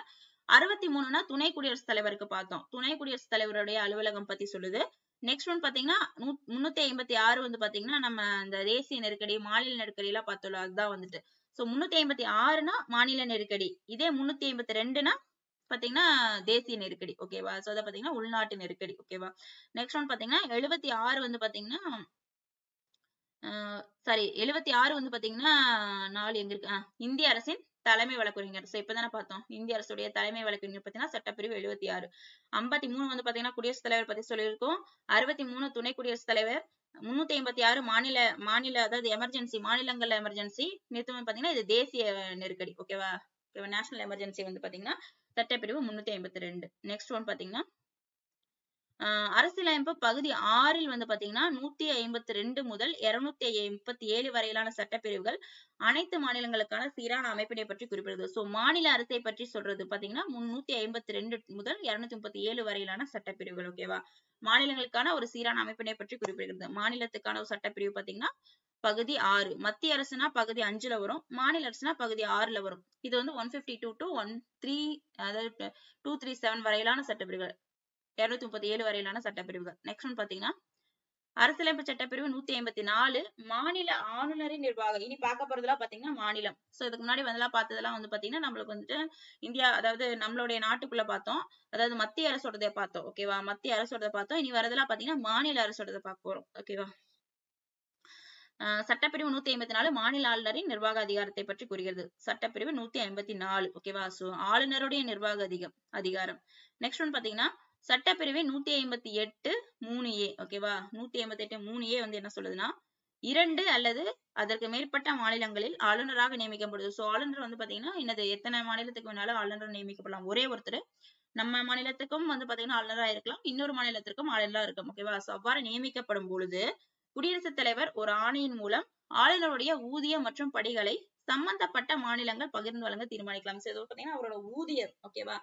63னா துணை குடியரசுத் தலைவருக்கு பார்த்தோம். துணை குடியரசுத் தலைவருடைய அலுவலகம் பத்தி சொல்லுது. நெக்ஸ்ட் ஒன் பாத்தீங்கன்னா 356 வந்து பாத்தீங்கன்னா நம்ம இந்த தேசிய நெருக்கடி மாநில நெருக்கடி எல்லாம் பார்த்தோம், அதுதான் வந்துட்டு. சோ 356னா மாநில நெருக்கடி, இதே 352னா பாத்தீங்கன்னா தேசிய நெருக்கடி. ஓகேவா, சோ அத பாத்தீங்கன்னா உள்நாட்டு நெருக்கடி. ஓகேவா, நெக்ஸ்ட் ஒன் பாத்தீங்கன்னா 76 வந்து பாத்தீங்கன்னா 76 வந்து பாத்தீங்கன்னா 4 எங்க இருக்கு, இந்திய அரசின் தலைமை வழக்கறிஞர். சோ இப்பதானே பார்த்தோம் இந்திய அரசுடைய தலைமை வழக்கறிஞர் பாத்தீங்கன்னா சட்டப்பிரிவு 76. 53 வந்து பாத்தீங்கன்னா குடியரசுத் தலைவர் பத்தி சொல்லியிருக்கோம். 63 துணை குடியரசுத் தலைவர். 356 மாநில அதாவது எமர்ஜென்சி, மாநிலங்கள்ல எமர்ஜென்சி. நேற்று வந்து பாத்தீங்கன்னா இது தேசிய நெருக்கடி. ஓகேவா, நேஷனல் எமர்ஜென்சி வந்து பாத்தீங்கன்னா சட்டப்பிரிவு 352. நெக்ஸ்ட் ஒன் பாத்தீங்கன்னா அரசியலமைப்பு பகுதி 6 வந்து பாத்தீங்கன்னா 152 முதல் 237 வரையிலான சட்டப்பிரிவுகள் அனைத்து மாநிலங்களுக்கான சீரான அமைப்பினை பற்றி குறிப்பிடுது. சோ மாநில அரசை பற்றி சொல்றது பாத்தீங்கன்னா 152 முதல் 237 வரையிலான சட்டப்பிரிவுகள். ஓகேவா, மாநிலங்களுக்கான ஒரு சீரான அமைப்பினை பற்றி குறிப்பிடுகிறது. மாநிலத்துக்கான ஒரு சட்டப்பிரிவு பாத்தீங்கன்னா பகுதி 6. மத்திய அரசுனா பகுதி 5ல வரும், மாநில அரசுனா பகுதி 6ல வரும். இது வந்து 152 to 237 வரையிலான சட்டப்பிரிவுகள், 237 வரையிலான சட்டப்பிரிவுகள். நெக்ஸ்ட் ஒன் பாத்தீங்கன்னா அரசியலமைப்பு சட்டப்பிரிவு 154 மாநில ஆளுநரின் நிர்வாகம். இனி பார்க்க போறதெல்லாம் பாத்தீங்கன்னா மாநிலம். சோ இதுக்கு முன்னாடி வந்து பார்த்ததெல்லாம் வந்து பாத்தீங்கன்னா நம்மளுக்கு வந்துட்டு இந்தியா அதாவது நம்மளுடைய நாட்டுக்குள்ள பார்த்தோம், அதாவது மத்திய அரசோடதை பார்த்தோம். ஓகேவா, மத்திய அரசோடதை பார்த்தோம். இனி வரதெல்லாம் பாத்தீங்கன்னா மாநில அரசோடதை பார்க்க போறோம். ஓகேவா, சட்டப்பிரிவு 154 மாநில ஆளுநரின் நிர்வாக அதிகாரத்தை பற்றி கூறுகிறது. சட்டப்பிரிவு 154. ஓகேவா, சோ ஆளுநருடைய நிர்வாக அதிகாரம். நெக்ஸ்ட் ஒன் பாத்தீங்கன்னா சட்டப்பிரிவு 158 3A. ஓகேவா, 158 3A வந்து என்ன சொல்லுதுன்னா 2 அல்லது அதற்கு மேற்பட்ட மாநிலங்களில் ஆளுநராக நியமிக்கப்படுது. சோ ஆளுநர் வந்து பாத்தீங்கன்னா என்னது எத்தனை மாநிலத்துக்கு வேணாலும் ஆளுநர் நியமிக்கப்படலாம். ஒரே ஒருத்தர் நம்ம மாநிலத்துக்கும் வந்து பாத்தீங்கன்னா ஆளுநரா இருக்கலாம், இன்னொரு மாநிலத்திற்கும் ஆளுநரா இருக்கும். ஓகேவா, சோ அவ்வாறு நியமிக்கப்படும் பொழுது குடியரசுத் தலைவர் ஒரு ஆணையின் மூலம் ஆளுநருடைய ஊதியம் மற்றும் படிகளை சம்பந்தப்பட்ட மாநிலங்கள் பகிர்ந்து வழங்க தீர்மானிக்கலாம். சோ பாத்தீங்கன்னா அவரோட ஊதியம். ஓகேவா,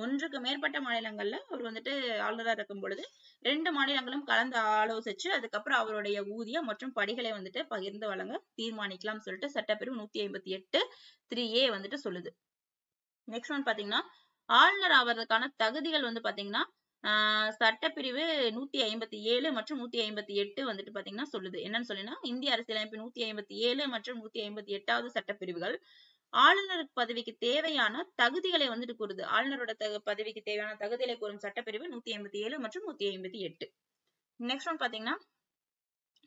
ஒன்றுக்கு மேற்பட்ட மாநிலங்கள்ல அவர் வந்துட்டு ஆளுநரா இருக்கும் பொழுது 2 மாநிலங்களும் கலந்து ஆலோசிச்சு அதுக்கப்புறம் அவருடைய ஊதியம் மற்றும் படிகளை வந்துட்டு பகிர்ந்து வழங்க தீர்மானிக்கலாம் சொல்லிட்டு சட்டப்பிரிவு 158 3A வந்துட்டு சொல்லுது. நெக்ஸ்ட் ஒன் பாத்தீங்கன்னா ஆளுநர் ஆவதற்கான தகுதிகள் வந்து பாத்தீங்கன்னா சட்டப்பிரிவு 157 மற்றும் 158 வந்துட்டு பாத்தீங்கன்னா சொல்லுது. என்னன்னு சொல்லினா இந்திய அரசியலமைப்பு 157 மற்றும் 158வது சட்டப்பிரிவுகள் ஆளுநர் பதவிக்கு தேவையான தகுதிகளை வந்துட்டு கூறுது. ஆளுநரோட பதவிக்கு தேவையான தகுதிகளை கூறும் சட்டப்பிரிவு 157 மற்றும் 158. நெக்ஸ்ட் ஒன் பாத்தீங்கன்னா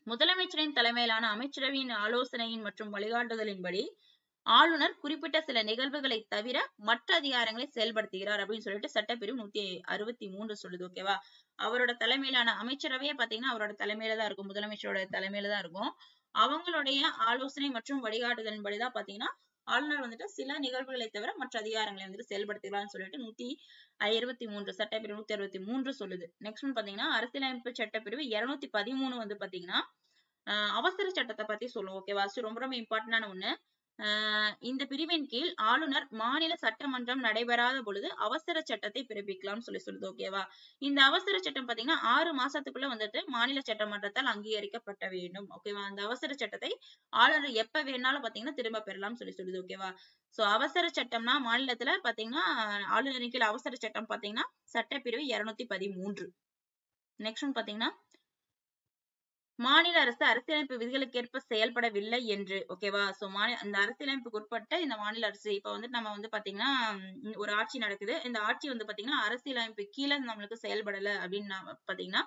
முதலமைச்சரின் தலைமையிலான அமைச்சரவையின் ஆலோசனையின் மற்றும் வழிகாட்டுதலின்படி ஆளுநர் குறிப்பிட்ட சில நிகழ்வுகளை தவிர மற்ற அதிகாரங்களை செயல்படுத்துகிறார் அப்படின்னு சொல்லிட்டு சட்டப்பிரிவு 163 சொல்லுது. ஓகேவா, அவரோட தலைமையிலான அமைச்சரவையே பாத்தீங்கன்னா அவரோட தலைமையில தான் இருக்கும், முதலமைச்சரோட தலைமையில தான் இருக்கும். அவங்களுடைய ஆலோசனை மற்றும் வழிகாட்டுதலின்படிதான் பாத்தீங்கன்னா ஆளுநர் வந்துட்டு சில நிகழ்வுகளை தவிர மற்ற அதிகாரங்களை வந்துட்டு செயல்படுத்திக்கலாம்னு சொல்லிட்டு 123 சட்டப்பிரிவு 163 சொல்லுது. நெக்ஸ்ட் ஒன் பாத்தீங்கன்னா அரசியலமைப்பு சட்டப்பிரிவு 213 வந்து பாத்தீங்கன்னா அவசர சட்டத்தை பத்தி சொல்லும். ஓகேவா? ரொம்ப ரொம்ப இம்பார்ட்டன்டான ஒண்ணு. இந்த பிரிவின் கீழ் ஆளுநர் மாநில சட்டமன்றம் நடைபெறாத பொழுது அவசர சட்டத்தை பிறப்பிக்கலாம்னு சொல்லுது. ஓகேவா? இந்த அவசர சட்டம் பாத்தீங்கன்னா 6 மாசத்துக்குள்ள வந்துட்டு மாநில சட்டமன்றத்தால் அங்கீகரிக்கப்பட வேண்டும். ஓகேவா? அந்த அவசர சட்டத்தை ஆளுநர் எப்ப வேணாலும் பாத்தீங்கன்னா திரும்ப பெறலாம்னு சொல்லுது. ஓகேவா? சோ அவசர சட்டம்னா மாநிலத்துல பாத்தீங்கன்னா ஆளுநரின் கீழ் அவசர சட்டம் பாத்தீங்கன்னா சட்டப்பிரிவு 213. நெக்ஸ்ட் ஒன் பாத்தீங்கன்னா மாநில அரசு அரசியலமைப்பு விதிகளுக்கு ஏற்ப செயல்படவில்லை என்று. ஓகேவா? சோ அந்த அரசியலமைப்புக்கு உட்பட்ட இந்த மாநில அரசு இப்ப வந்து நம்ம வந்து பாத்தீங்கன்னா ஒரு ஆட்சி நடக்குது. இந்த ஆட்சி வந்து பாத்தீங்கன்னா அரசியலமைப்பு கீழே நம்மளுக்கு செயல்படல அப்படின்னு பாத்தீங்கன்னா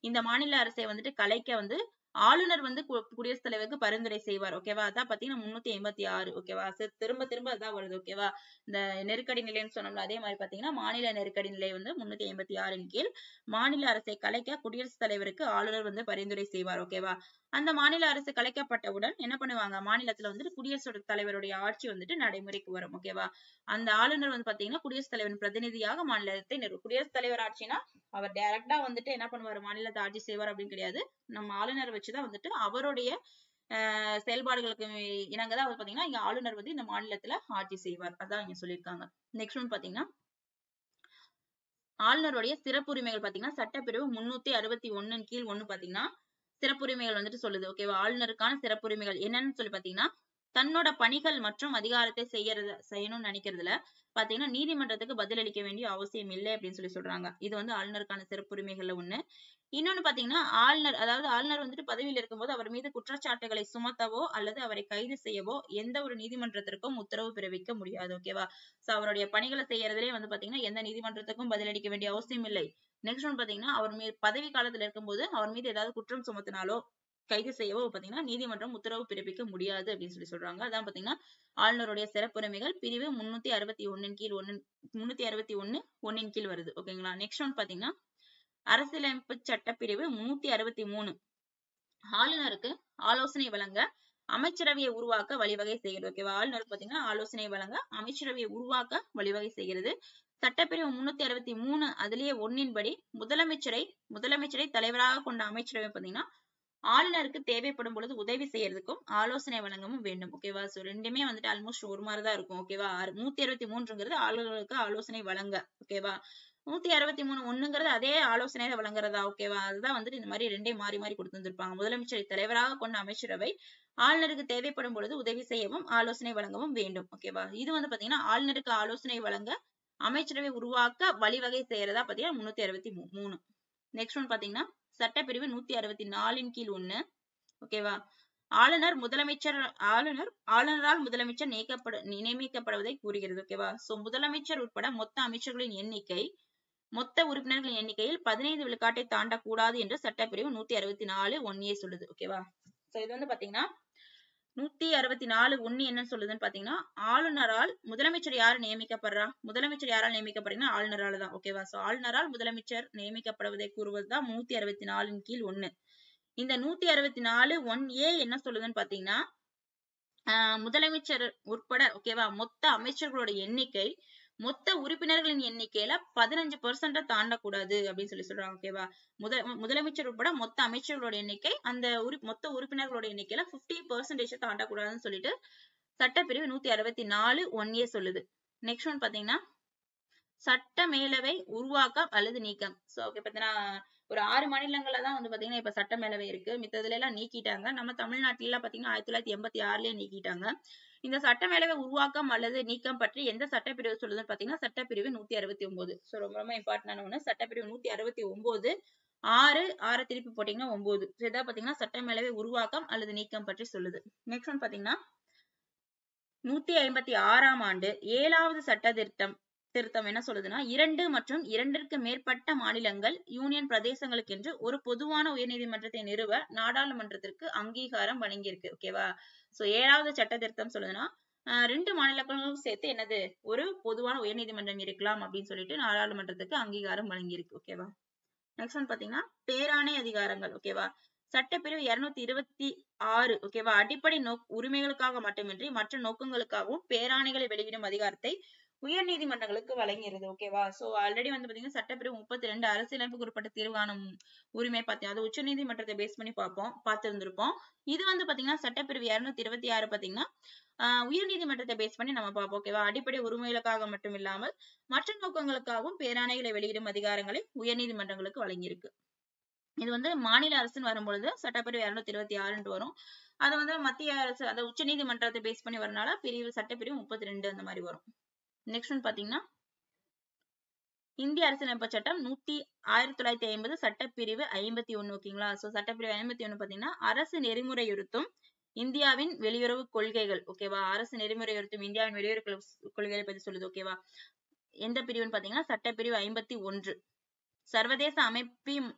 இந்த மாநில அரசை வந்துட்டு கலைக்க வந்து ஆளுநர் வந்து குடியரசுத் தலைவருக்கு பரிந்துரை செய்வார். ஓகேவா? அதான் பாத்தீங்கன்னா 386. ஓகேவா? திரும்ப திரும்ப அதான் வருது. ஓகேவா? இந்த நெருக்கடி நிலைன்னு சொன்னோம்ல அதே மாதிரி பாத்தீங்கன்னா மாநில நெருக்கடி நிலை வந்து 386 கீழ் மாநில அரசை கலைக்க குடியரசுத் தலைவருக்கு ஆளுநர் வந்து பரிந்துரை செய்வார். ஓகேவா? அந்த மாநில அரசு கலைக்கப்பட்டவுடன் என்ன பண்ணுவாங்க மாநிலத்துல வந்துட்டு குடியரசுத் தலைவருடைய ஆட்சி வந்துட்டு நடைமுறைக்கு வரும். ஓகேவா? அந்த ஆளுநர் வந்து பாத்தீங்கன்னா குடியரசுத் தலைவரின் பிரதிநிதியாக மாநிலத்தை குடியரசுத் தலைவர் ஆட்சினா அவர் டைரக்டா வந்துட்டு என்ன பண்ணுவாரு மாநிலத்தை ஆட்சி செய்வார் அப்படின்னு கிடையாது. நம்ம ஆளுநர் வச்சுதான் வந்துட்டு அவருடைய செயல்பாடுகளுக்கு இணங்கதான் அவர் பாத்தீங்கன்னா இங்க ஆளுநர் வந்து இந்த மாநிலத்துல ஆட்சி செய்வார். அதான் இங்க சொல்லியிருக்காங்க. நெக்ஸ்ட் ஒன் பாத்தீங்கன்னா ஆளுநருடைய சிறப்புரிமைகள் பாத்தீங்கன்னா சட்டப்பிரிவு 361 கீழ் 1 பாத்தீங்கன்னா சிறப்புரிமைகள் வந்துட்டு சொல்லுது. ஓகேவா? ஆளுநருக்கான சிறப்புரிமைகள் என்னன்னு சொல்லி பாத்தீங்கன்னா தன்னோட பணிகள் மற்றும் அதிகாரத்தை செய்யணும்னு நினைக்கிறதுல பாத்தீங்கன்னா நீதிமன்றத்துக்கு பதிலளிக்க வேண்டிய அவசியம் இல்லை அப்படின்னு சொல்றாங்க. இது வந்து ஆளுநருக்கான சிறப்புரிமைகள்ல ஒண்ணு. இன்னொன்னு பாத்தீங்கன்னா ஆளுநர் வந்துட்டு பதவியில் இருக்கும்போது அவர் மீது குற்றச்சாட்டுகளை சுமத்தவோ அல்லது அவரை கைது செய்யவோ எந்த ஒரு நீதிமன்றத்திற்கும் உத்தரவு பிறப்பிக்க முடியாது. ஓகேவா? சோ அவருடைய பணிகளை செய்யறதுலயே வந்து பாத்தீங்கன்னா எந்த நீதிமன்றத்துக்கும் பதிலளிக்க வேண்டிய அவசியம் இல்லை. நெக்ஸ்ட் ஒன் பாத்தீங்கன்னா அவர் மீது பதவி காலத்துல இருக்கும்போது அவர் மீது ஏதாவது குற்றம் சுமத்தினாலோ கைது செய்யவோ பாத்தீங்கன்னா நீதிமன்றம் உத்தரவு பிறப்பிக்க முடியாது அப்படின்னு சொல்றாங்க. அதான் பாத்தீங்கன்னா ஆளுநருடைய சிறப்புரிமைகள் பிரிவு 361 கீழ் 1 கீழ் வருது. ஓகேங்களா? நெக்ஸ்ட் ஒன் பாத்தீங்கன்னா அரசியலமைப்பு சட்டப்பிரிவு 363 ஆளுநருக்கு ஆலோசனை வழங்க அமைச்சரவையை உருவாக்க வழிவகை செய்கிறது. ஓகேவா? ஆளுநருக்கு பாத்தீங்கன்னா ஆலோசனை வழங்க அமைச்சரவையை உருவாக்க வழிவகை செய்கிறது. சட்டப்பிரிவு 363 அதுலயே 1 படி முதலமைச்சரை தலைவராக கொண்ட அமைச்சரவை பாத்தீங்கன்னா ஆளுநருக்கு தேவைப்படும் பொழுது உதவி செய்யறதுக்கும் ஆலோசனை வழங்கவும் வேண்டும். ஓகேவா? சோ ரெண்டுமே வந்துட்டு ஆல்மோஸ்ட் ஒரு மாதிரிதான் இருக்கும். ஓகேவா? 163ங்கிறது ஆளுநருக்கு ஆலோசனை வழங்க. ஓகேவா? 163(1)ங்கிறது அதே ஆலோசனை வழங்குறதா. ஓகேவா? அதுதான் வந்துட்டு இந்த மாதிரி ரெண்டே மாறி மாறி கொடுத்திருப்பாங்க. முதலமைச்சரை தலைவராக கொண்ட அமைச்சரவை ஆளுநருக்கு தேவைப்படும் பொழுது உதவி செய்யவும் ஆலோசனை வழங்கவும் வேண்டும். ஓகேவா? இது வந்து பாத்தீங்கன்னா ஆளுநருக்கு ஆலோசனை வழங்க அமைச்சரவை உருவாக்க வழிவகை செய்யறதா பாத்தீங்கன்னா 363. நெக்ஸ்ட் ஒன் பாத்தீங்கன்னா சட்டப்பிரிவு 164 கீழ் 1. ஓகேவா? ஆளுநரால் முதலமைச்சர் நியமிக்கப்படுவதை கூறுகிறது. ஓகேவா? சோ முதலமைச்சர் உட்பட மொத்த உறுப்பினர்களின் எண்ணிக்கையில் 15 விழுக்காட்டை தாண்டக்கூடாது என்று சட்டப்பிரிவு 164(1)A சொல்லுது. ஓகேவா? சோ இது வந்து பாத்தீங்கன்னா 164(1) என்ன சொல்லுதுன்னு பாத்தீங்கன்னா ஆளுநரால் முதலமைச்சர் யாரு நியமிக்கப்படுறா முதலமைச்சர் யாரால் நியமிக்கப்படுறீங்கன்னா ஆளுநரால் தான். ஓகேவா? சோ ஆளுநரால் முதலமைச்சர் நியமிக்கப்படுவதை கூறுவதுதான் 164 கீழ் 1. இந்த 164(1)A என்ன சொல்லுதுன்னு பாத்தீங்கன்னா முதலமைச்சர் உட்பட ஓகேவா மொத்த அமைச்சர்களோட எண்ணிக்கை மொத்த உறுப்பினர்களின் எண்ணிக்கையில 15% தாண்டக்கூடாது அப்படின்னு சொல்றாங்க. ஓகேவா? முதலமைச்சர் உட்பட மொத்த அமைச்சர்களோட எண்ணிக்கை அந்த மொத்த உறுப்பினர்களோட எண்ணிக்கையில 50% தாண்டக்கூடாதுன்னு சொல்லிட்டு சட்டப்பிரிவு 164(1)A சொல்லுது. நெக்ஸ்ட் ஒன் பாத்தீங்கன்னா சட்ட மேலவை உருவாக்கம் அல்லது நீக்கம். சோ ஓகே பாத்தீங்கன்னா ஒரு 6 மாநிலங்கள்ல தான் வந்து பாத்தீங்கன்னா இப்ப சட்ட மேலவை இருக்கு. மித்ததுல எல்லாம் நீக்கிட்டாங்க. நம்ம தமிழ்நாட்டுல எல்லாம் பாத்தீங்கன்னா 1986லயே நீக்கிட்டாங்க. இந்த சட்ட மேலவை உருவாக்கம் அல்லது நீக்கம் பற்றி எந்த சட்டப்பிரிவு சொல்லுதுன்னு பாத்தீங்கன்னா சட்டப்பிரிவு 169. சோ ரொம்ப ரொம்ப இம்பார்ட்டன்டான ஒண்ணு. சட்டப்பிரிவு 169 6 திருப்பி போட்டீங்கன்னா 9. இதான் பாத்தீங்கன்னா சட்ட மேலவை உருவாக்கம் அல்லது நீக்கம் பற்றி சொல்லுது. நெக்ஸ்ட் ஒன் பாத்தீங்கன்னா 156ஆம் ஆண்டு 7வது சட்ட திருத்தம் என்ன சொல்லுதுன்னா 2 மற்றும் 2ற்கு மேற்பட்ட மாநிலங்கள் யூனியன் பிரதேசங்களுக்கு என்று ஒரு பொதுவான உயர்நீதிமன்றத்தை நிறுவ நாடாளுமன்றத்திற்கு அங்கீகாரம் வழங்கியிருக்கு. ஓகேவா? சோ 7வது சட்ட திருத்தம் சொல்லுதுன்னா 2 மாநிலங்களும் சேர்த்து என்னது ஒரு பொதுவான உயர்நீதிமன்றம் இருக்கலாம் அப்படின்னு சொல்லிட்டு நாடாளுமன்றத்துக்கு அங்கீகாரம் வழங்கியிருக்கு. ஓகேவா? நெக்ஸ்ட் ஒன் பாத்தீங்கன்னா பேராணை அதிகாரங்கள். ஓகேவா? சட்டப்பிரிவு 226 ஓகேவா, அடிப்படை உரிமைகளுக்காக மட்டுமின்றி மற்ற நோக்கங்களுக்காகவும் பேராணைகளை வெளியிடும் அதிகாரத்தை உயர் நீதிமன்றங்களுக்கு வழங்குகிறது. ஓகேவா, சோ ஆல்ரெடி வந்து பாத்தீங்கன்னா சட்டப்பிரிவு 32 அரசியலமைப்புக்கு உட்பட்ட தீர்வு காணும் உரிமை பார்த்தீங்கன்னா அது உச்ச நீதிமன்றத்தை பேஸ் பண்ணி பார்த்திருந்திருப்போம். இது வந்து பாத்தீங்கன்னா சட்டப்பிரிவு 226 பாத்தீங்கன்னா உயர் நீதிமன்றத்தை பேஸ் பண்ணி நம்ம பார்ப்போம். ஓகேவா, அடிப்படை உரிமைகளுக்காக மட்டும் இல்லாமல் மற்ற நோக்கங்களுக்காகவும் பேராணைகளை வெளியிடும் அதிகாரங்களை உயர் நீதிமன்றங்களுக்கு வழங்கியிருக்கு. இது வந்து மாநில அரசுன்னு வரும்பொழுது சட்டப்பிரிவு 226 வரும். அது வந்து மத்திய அரசு, அதை உச்ச நீதிமன்றத்தை பேஸ் பண்ணி வரனால சட்டப்பிரிவு 32 அந்த மாதிரி வரும். நெக்ஸ்ட் ஒன் பாத்தீங்கன்னா இந்திய அரசியலமைப்பு சட்டம் 1950 சட்டப்பிரிவு 51 ஓகேங்களா. சோ சட்டப்பிரிவு 51 பாத்தீங்கன்னா அரசு நெறிமுறையுறுத்தும் இந்தியாவின் வெளியுறவு கொள்கைகள். ஓகேவா, அரசு நெறிமுறையுறுத்தும் இந்தியாவின் வெளியுறவு கொள்கைகளை பத்தி சொல்லுது. ஓகேவா, எந்த பிரிவுன்னு பாத்தீங்கன்னா சட்டப்பிரிவு 51. சர்வதேச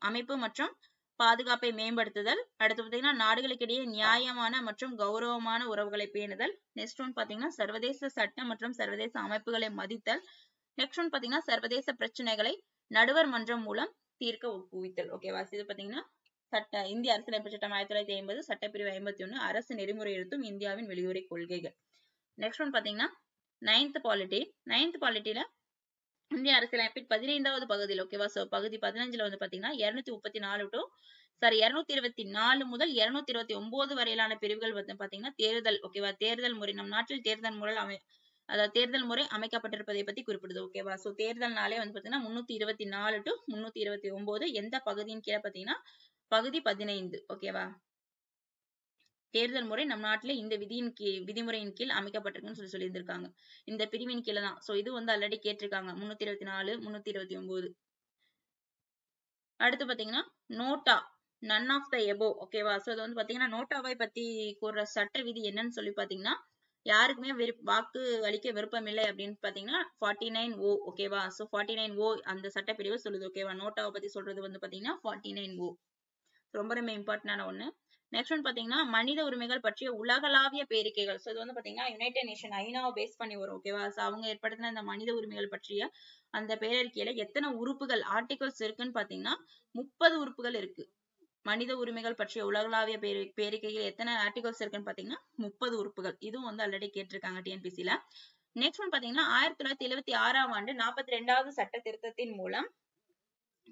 அமைப்பு மற்றும் பாதுகாப்பை மேம்படுத்துதல். அடுத்து பாத்தீங்கன்னா நாடுகளுக்கிடையே நியாயமான மற்றும் கௌரவமான உறவுகளை பேணுதல். நெக்ஸ்ட் ஒன் பாத்தீங்கன்னா சர்வதேச சட்டம் மற்றும் சர்வதேச அமைப்புகளை மதித்தல். நெக்ஸ்ட் ஒன் பாத்தீங்கன்னா சர்வதேச பிரச்சனைகளை நடுவர் மன்றம் மூலம் தீர்க்க ஒப்புவித்தல். ஓகேவா, இது பாத்தீங்கன்னா இந்திய அரசியலமைப்பு சட்டம் 1950 சட்டப்பிரிவு 51 அரசு நெறிமுறையுறுத்தும் இந்தியாவின் வெளியுறவு கொள்கைகள். நெக்ஸ்ட் ஒன் பாத்தீங்கன்னா நைன்த் பாலிட்டியில இந்திய அரசியலமைப்பின் 15வது பகுதியில் ஓகேவா, சோ பகுதி 15ல வந்து பாத்தீங்கன்னா 224 முதல் 229 வரையிலான பிரிவுகள் வந்து பாத்தீங்கன்னா தேர்தல். ஓகேவா, தேர்தல் முறை, நம் நாட்டில் தேர்தல் முறை அமைக்கப்பட்டிருப்பதை பத்தி குறிப்பிடுது. ஓகேவா, சோ தேர்தல்னாலே வந்து பாத்தீங்கன்னா 324 to 329 எந்த பகுதியின் கீழே பாத்தீங்கன்னா பகுதி 15. ஓகேவா, தேர்தல் முறை நம் நாட்டுல இந்த விதிமுறையின் கீழ் அமைக்கப்பட்டிருக்குன்னு சொல்லியிருந்திருக்காங்க. இந்த பிரிவின் கீழே தான். சோ இது வந்து ஆல்ரெடி கேட்டிருக்காங்க 324 329. அடுத்து பாத்தீங்கன்னா நோட்டா நன் ஆஃப் த எபோ. ஓகேவா, சோ இது வந்து பாத்தீங்கன்னா நோட்டாவை பத்தி கூற சட்ட விதி என்னன்னு சொல்லி பாத்தீங்கன்னா யாருக்குமே வாக்கு அளிக்க விருப்பம் இல்லை அப்படின்னு பாத்தீங்கன்னா 49O. ஓகேவா, சோ 49O அந்த சட்டப்பிரிவு சொல்லுது. ஓகேவா, நோட்டாவை பத்தி சொல்றது வந்து பாத்தீங்கன்னா 49O. ரொம்ப ரொம்ப இம்பார்ட்டன்டான ஒண்ணு. நெக்ஸ்ட் ஒன் பாத்தீங்கன்னா மனித உரிமைகள் பற்றிய உலகளாவிய பேரிக்கைகள். சோ இது வந்து பாத்தீங்கன்னா யுனைடெட் நேஷன் ஐநாவை பேஸ் பண்ணி வரும். ஓகேவா, சோ அவங்க ஏற்படுத்தின இந்த மனித உரிமைகள் பற்றிய அந்த பேரறிக்கையில எத்தனை உறுப்புகள் ஆர்டிகல்ஸ் இருக்குன்னு பாத்தீங்கன்னா 30 உறுப்புகள் இருக்கு. மனித உரிமைகள் பற்றிய உலகளாவிய பேரிக்கையில் எத்தனை ஆர்டிகல்ஸ் இருக்குன்னு பாத்தீங்கன்னா 30 உறுப்புகள். இதுவும் வந்து ஆல்ரெடி கேட்டிருக்காங்க டிஎன்பிசில. நெக்ஸ்ட் ஒன் பாத்தீங்கன்னா 1976ஆம் ஆண்டு 42வது சட்ட திருத்தத்தின் மூலம்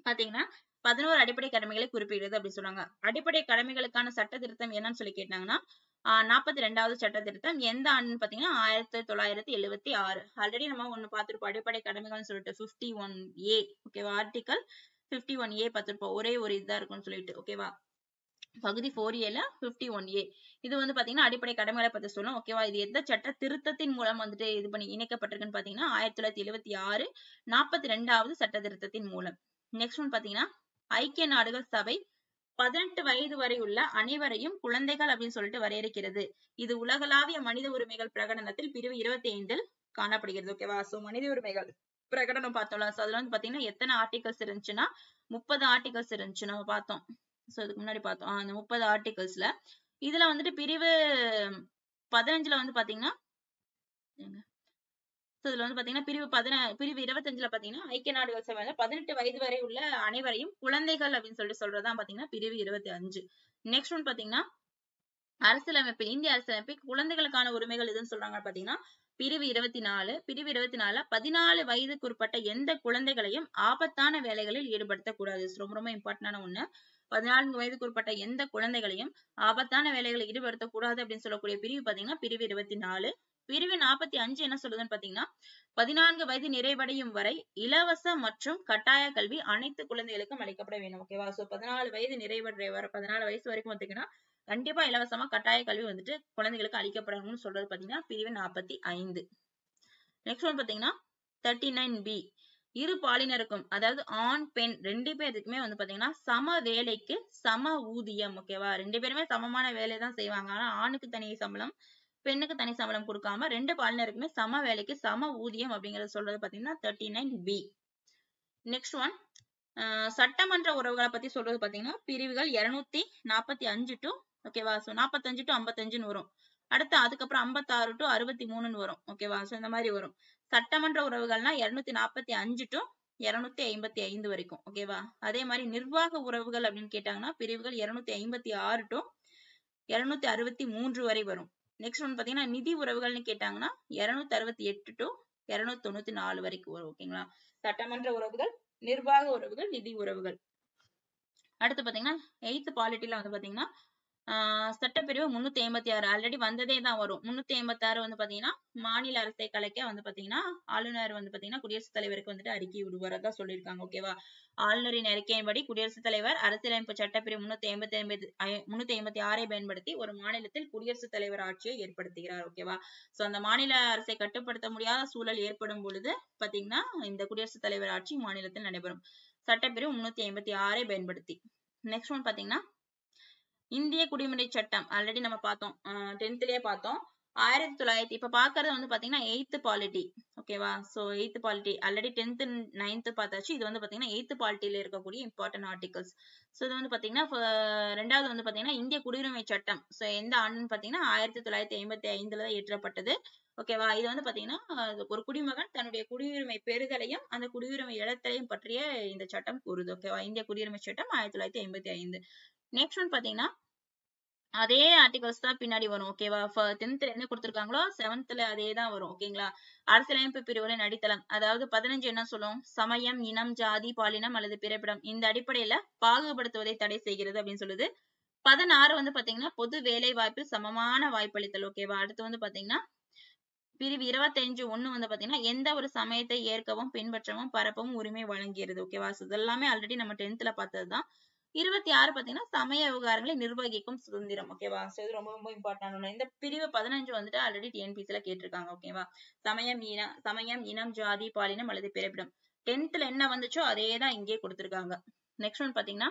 பாத்தீங்கன்னா 11 அடிப்படை கடமைகளை குறிப்பிடுறது அப்படின்னு சொன்னாங்க. அடிப்படை கடமைகளுக்கான சட்ட திருத்தம் என்னன்னு சொல்லி கேட்டாங்கன்னா 42வது சட்ட திருத்தம் எந்த ஆண்டுன்னு பாத்தீங்கன்னா 1976. ஆல்ரெடி நம்ம ஒண்ணு பார்த்திருப்போம் அடிப்படை கடமைகள்னு சொல்லிட்டு 51A. ஓகேவா, ஆர்டிகல் 51A பார்த்திருப்போம். ஒரே ஒரு இதுதான் இருக்கும்னு சொல்லிட்டு. ஓகேவா, பகுதி 4Aல 51A இது வந்து பாத்தீங்கன்னா அடிப்படை கடமைகளை பத்தி சொல்லும். ஓகேவா, இது எந்த சட்ட திருத்தத்தின் மூலம் வந்துட்டு இது பண்ணி இணைக்கப்பட்டிருக்குன்னு பாத்தீங்கன்னா 1976 42வது சட்ட திருத்தத்தின் மூலம். நெக்ஸ்ட் ஒன் பாத்தீங்கன்னா ஐக்கிய நாடுகள் சபை 18 வயது வரை உள்ள அனைவரையும் குழந்தைகள் அப்படின்னு சொல்லிட்டு வரையறுக்கிறது. இது உலகளாவிய மனித உரிமைகள் பிரகடனத்தில் பிரிவு 25 காணப்படுகிறது. ஓகேவா, சோ மனித உரிமைகள் பிரகடனம் பார்த்தோம்ல, சோ அதுல வந்து பாத்தீங்கன்னா எத்தனை ஆர்டிகல்ஸ் இருந்துச்சுன்னா 30 ஆர்டிகல்ஸ் இருந்துச்சு நம்ம பார்த்தோம். சோ இதுக்கு முன்னாடி பார்த்தோம் அந்த 30 ஆர்டிகல்ஸ்ல இதுல வந்துட்டு பிரிவு 15ல வந்து பாத்தீங்கன்னா இதுல வந்து பாத்தீங்கன்னா பிரிவு 25ல பாத்தீங்கன்னா ஐக்கிய நாடுகள் சபையில 18 வயது வரை உள்ள அனைவரையும் குழந்தைகள் அப்படின்னு சொல்லிட்டு சொல்றதுதான் பாத்தீங்கன்னா பிரிவு 25. நெக்ஸ்ட் ஒன் பாத்தீங்கன்னா அரசியலமைப்பு இந்திய அரசியலமைப்பு குழந்தைகளுக்கான உரிமைகள் எதுன்னு சொல்றாங்க பாத்தீங்கன்னா பிரிவு 24. பிரிவு 24ல 14 வயதுக்குட்பட்ட எந்த குழந்தைகளையும் ஆபத்தான வேலைகளில் ஈடுபடுத்தக்கூடாது. ரொம்ப ரொம்ப இம்பார்ட்டன்டான ஒண்ணு. 14 வயதுக்குட்பட்ட எந்த குழந்தைகளையும் ஆபத்தான வேலைகளில் ஈடுபடுத்தக்கூடாது அப்படின்னு சொல்லக்கூடிய பிரிவு பாத்தீங்கன்னா பிரிவு 24. பிரிவு 45 என்ன சொல்லுதுன்னு பாத்தீங்கன்னா 14 வயது நிறைவடையும் வரை இலவச மற்றும் கட்டாய கல்வி அனைத்து குழந்தைகளுக்கும் அளிக்கப்பட வேண்டும். ஓகேவா, சோ 14 வயது நிறைவடைய வரை 14 வயசு வரைக்கும் பாத்தீங்கன்னா கண்டிப்பா இலவசமா கட்டாய கல்வி வந்துட்டு குழந்தைகளுக்கு அளிக்கப்படணும்னு சொல்றது பாத்தீங்கன்னா பிரிவு 45. நெக்ஸ்ட் ஒன் பாத்தீங்கன்னா 39B இரு பாலினருக்கும் அதாவது ஆண் பெண் 2 பேருக்குமே வந்து பாத்தீங்கன்னா சம வேலைக்கு சம ஊதியம். ஓகேவா, 2 பேருமே சமமான வேலை தான் செய்வாங்க. ஆனா ஆணுக்கு தனி சம்பளம் பெண்ணுக்கு தனி சம்பளம் கொடுக்காம 2 பாலினருக்குமே சம வேலைக்கு சம ஊதியம் அப்படிங்கறத சொல்றது பாத்தீங்கன்னா 39B. நெக்ஸ்ட் ஒன் சட்டமன்ற உறவுகளை பத்தி சொல்றது பாத்தீங்கன்னா பிரிவுகள் 245 to ஓகேவா, சோ 45 to 55ன்னு வரும். அடுத்து அதுக்கப்புறம் 56 to 63ன்னு வரும். ஓகேவா, சோ இந்த மாதிரி வரும். சட்டமன்ற உறவுகள்னா 245 to 255 வரைக்கும். ஓகேவா? அதே மாதிரி நிர்வாக உறவுகள் அப்படின்னு கேட்டாங்கன்னா பிரிவுகள் 256 டு 263 வரை வரும். நெக்ஸ்ட் ஒன் பாத்தீங்கன்னா நிதி உறவுகள்னு கேட்டாங்கன்னா 268 டு 294 வரைக்கும் வரும். ஓகேங்களா? சட்டமன்ற உறவுகள், நிர்வாக உறவுகள், நிதி உறவுகள். அடுத்து பாத்தீங்கன்னா 8th பாலிட்டில வந்து பாத்தீங்கன்னா சட்டப்பிரிவு 386 ஆல்ரெடி வந்ததே தான் வரும். 386 வந்து பாத்தீங்கன்னா மாநில அரசை கலைக்க வந்து பாத்தீங்கன்னா ஆளுநர் வந்து பாத்தீங்கன்னா குடியரசுத் தலைவருக்கு வந்துட்டு அறிக்கை விடுவாரதா சொல்லியிருக்காங்க. ஓகேவா? ஆளுநரின் அறிக்கையின்படி குடியரசுத் தலைவர் அரசியலமைப்பு சட்டப்பிரிவு 386 பயன்படுத்தி ஒரு மாநிலத்தில் குடியரசுத் தலைவர் ஆட்சியை ஏற்படுத்துகிறார். ஓகேவா? சோ அந்த மாநில அரசை கட்டுப்படுத்த முடியாத சூழல் ஏற்படும் பொழுது பாத்தீங்கன்னா இந்த குடியரசுத் தலைவர் ஆட்சி மாநிலத்தில் நடைபெறும். சட்டப்பிரிவு 386 பயன்படுத்தி. நெக்ஸ்ட் ஒன் பாத்தீங்கன்னா இந்திய குடியுரிமை சட்டம் ஆல்ரெடி நம்ம பார்த்தோம். 10th பார்த்தோம். 1900 இப்ப பாக்குறது வந்து பாத்தீங்கன்னா 8th பாலிட்டி. ஓகேவா? So 8th polity already 10th 9th பார்த்தாச்சு. இது வந்து பாத்தீங்கன்னா 8th பாலிட்டில இருக்கக்கூடிய இம்பார்ட்டன்ட் ஆர்டிகல்ஸ். சோ இது வந்து பாத்தீங்கன்னா ரெண்டாவது வந்து பாத்தீங்கன்னா இந்திய குடியுரிமை சட்டம். சோ எந்த ஆண்டுன்னு பாத்தீங்கன்னா 1955 தான் இயற்றப்பட்டது. ஓகேவா? இது வந்து பாத்தீங்கன்னா ஒரு குடிமகன் தன்னுடைய குடியுரிமை பெறுதலையும் அந்த குடியுரிமை இழத்தலையும் பற்றிய இந்த சட்டம் கூறுது. ஓகேவா? இந்திய குடியுரிமை சட்டம் 1955. நெக்ஸ்ட் ஒன் பாத்தீங்கன்னா அதே ஆர்டிகல்ஸ் தான் பின்னாடி வரும். ஓகேவா? 10th என்ன கொடுத்திருக்காங்களோ 7th அதே தான் வரும். ஓகேங்களா? அரசியலமைப்பு பிரிவுகளின் அடித்தளம் அதாவது 15 என்ன சொல்லும்? சமயம், இனம், ஜாதி, பாலினம் அல்லது பிறப்பிடம் இந்த அடிப்படையில பாகுபடுத்துவதை தடை செய்கிறது அப்படின்னு சொல்லுது. 16 வந்து பாத்தீங்கன்னா பொது வேலை வாய்ப்பில் சமமான வாய்ப்பளித்தல். ஓகேவா? அடுத்து வந்து பாத்தீங்கன்னா பிரிவு 25(1) வந்து பாத்தீங்கன்னா எந்த ஒரு சமயத்தை ஏற்கவும் பின்பற்றவும் பரப்பவும் உரிமை வழங்குகிறது. ஓகேவா? இதெல்லாமே ஆல்ரெடி நம்ம 10th பார்த்ததுதான். 26 பாத்தீங்கன்னா சமய விவகாரங்களை நிர்வகிக்கும் சுதந்திரம். ஓகேவா? சோ இது ரொம்ப ரொம்ப இம்பார்ட்டன்ட். இந்த பிரிவு 15 வந்துட்டு ஆல்ரெடி டிஎன்பிசில கேட்டிருக்காங்க. ஓகேவா? சமயம், இனம், ஜாதி, பாலினம் அல்லது பிறப்பிடம் 10th என்ன வந்துச்சோ அதே தான் இங்கே கொடுத்திருக்காங்க. நெக்ஸ்ட் ஒன் பாத்தீங்கன்னா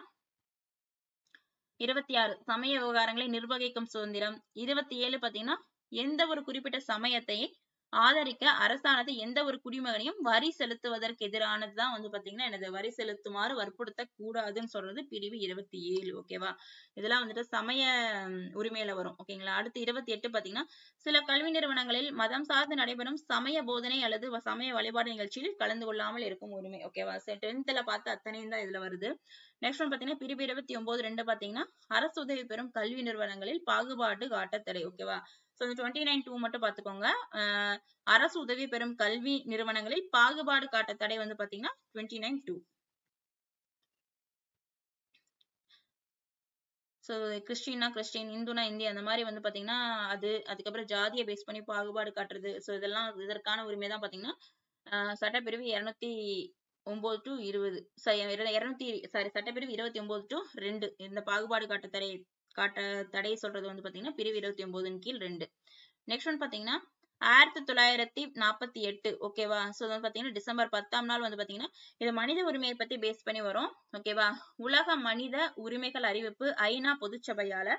26 சமய விவகாரங்களை நிர்வகிக்கும் சுதந்திரம். 27 பாத்தீங்கன்னா எந்த ஒரு குறிப்பிட்ட சமயத்தை ஆதரிக்க அரசானது எந்த ஒரு குடிமகனையும் வரி செலுத்துவதற்கு எதிரானதுதான் வந்து பாத்தீங்கன்னா எனது வரி செலுத்துமாறு வற்புறுத்த கூடாதுன்னு சொல்றது பிரிவு 27. ஓகேவா? இதெல்லாம் வந்துட்டு சமய உரிமையில வரும். ஓகேங்களா? அடுத்து 28 பாத்தீங்கன்னா சில கல்வி நிறுவனங்களில் மதம் சார்ந்து நடைபெறும் சமய போதனை அல்லது சமய வழிபாடு நிகழ்ச்சியில் கலந்து கொள்ளாமல் இருக்கும் உரிமை. ஓகேவா? 10th பார்த்த அத்தனையும் தான் இதுல வருது. நெக்ஸ்ட் ஒன் பாத்தீங்கன்னா பிரிவு 29(2) பாத்தீங்கன்னா அரசு உதவி பெறும் கல்வி நிறுவனங்களில் பாகுபாடு காட்ட தடை. ஓகேவா? சோ 29(2) மட்டும் பாத்துக்கோங்க. அரசு உதவி பெறும் கல்வி நிறுவனங்களில் பாகுபாடு காட்ட தடை வந்து பாத்தீங்கன்னா 29(2). சோ கிறிஸ்டின்னா கிறிஸ்டின், இந்துனா இந்தி அந்த மாதிரி வந்து பாத்தீங்கன்னா அதுக்கப்புறம் ஜாதியை பேஸ் பண்ணி பாகுபாடு காட்டுறது. சோ இதெல்லாம் இதற்கான உரிமை தான் பாத்தீங்கன்னா சட்டப்பிரிவு 209 to 20 சட்டப்பிரிவு 29(2) இந்த பாகுபாடு காட்ட தடை சொல்றது வந்து பாத்தீங்கன்னா பிரிவு 29 கீழ் 2. நெக்ஸ்ட் ஒன் பாத்தீங்கன்னா 1948. ஓகேவா? சோ வந்து பாத்தீங்கன்னா டிசம்பர் 10ஆம் நாள் வந்து பாத்தீங்கன்னா இது மனித உரிமையை பத்தி பேஸ் பண்ணி வரும். ஓகேவா? உலக மனித உரிமைகள் அறிவிப்பு ஐநா பொதுச்சபையால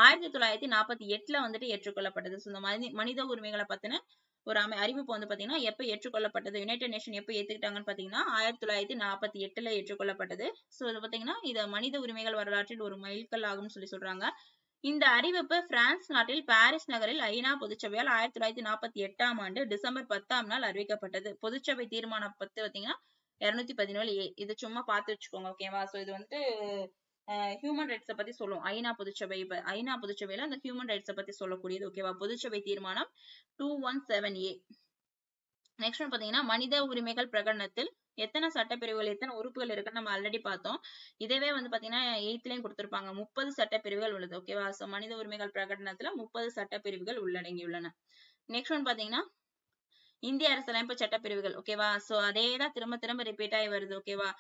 1948 வந்துட்டு ஏற்றுக்கொள்ளப்பட்டது. சோ இந்த மனித உரிமைகளை பத்தின ஒரு அறிவிப்பு வந்து பாத்தீங்கன்னா எப்ப ஏற்றுக்கொள்ளப்பட்டது, யுனைடெட் நேஷன் எப்ப ஏத்துக்கிட்டாங்கன்னு பாத்தீங்கன்னா 1948 ஏற்றுக்கொள்ளப்பட்டது. சோ இது பாத்தீங்கன்னா இது மனித உரிமைகள் வரலாற்றில் ஒரு மைல்கல் ஆகும்னு சொல்றாங்க. இந்த அறிவிப்பு பிரான்ஸ் நாட்டில் பாரிஸ் நகரில் ஐநா பொதுச்சபையால் 1948ஆம் ஆண்டு டிசம்பர் 10ஆம் நாள் அறிவிக்கப்பட்டது. பொதுச்சபை தீர்மானம் பத்தி பாத்தீங்கன்னா 217A. இது சும்மா பார்த்து வச்சுக்கோங்க. ஓகேவா? சோ இது வந்துட்டு ஹியூமன் ரைட்ஸை பத்தி சொல்லும். ஐநா பொதுச்சபையில அந்த ஹியூமன் ரைட்ஸை பத்தி சொல்லக்கூடியது. ஓகேவா? பொதுச்சபை தீர்மானம் 217A. நெக்ஸ்ட் ஒன் பாத்தீங்கன்னா மனித உரிமைகள் பிரகடனத்தில் எத்தனை சட்டப்பிரிவுகள் எத்தனை உறுப்புகள் இருக்குன்னு நம்ம ஆல்ரெடி பார்த்தோம். இதவே வந்து பாத்தீங்கன்னா 8th கொடுத்திருப்பாங்க. 30 சட்டப்பிரிவுகள் உள்ளது. ஓகேவா? சோ மனித உரிமைகள் பிரகடனத்துல 30 சட்டப்பிரிவுகள் உள்ளடங்கியுள்ளன. நெக்ஸ்ட் ஒன் பாத்தீங்கன்னா இந்திய அரசியலமைப்பு சட்டப்பிரிவுகள். ஓகேவா? சோ அதேதான் திரும்ப ரிப்பீட் ஆகி வருது. ஓகேவா?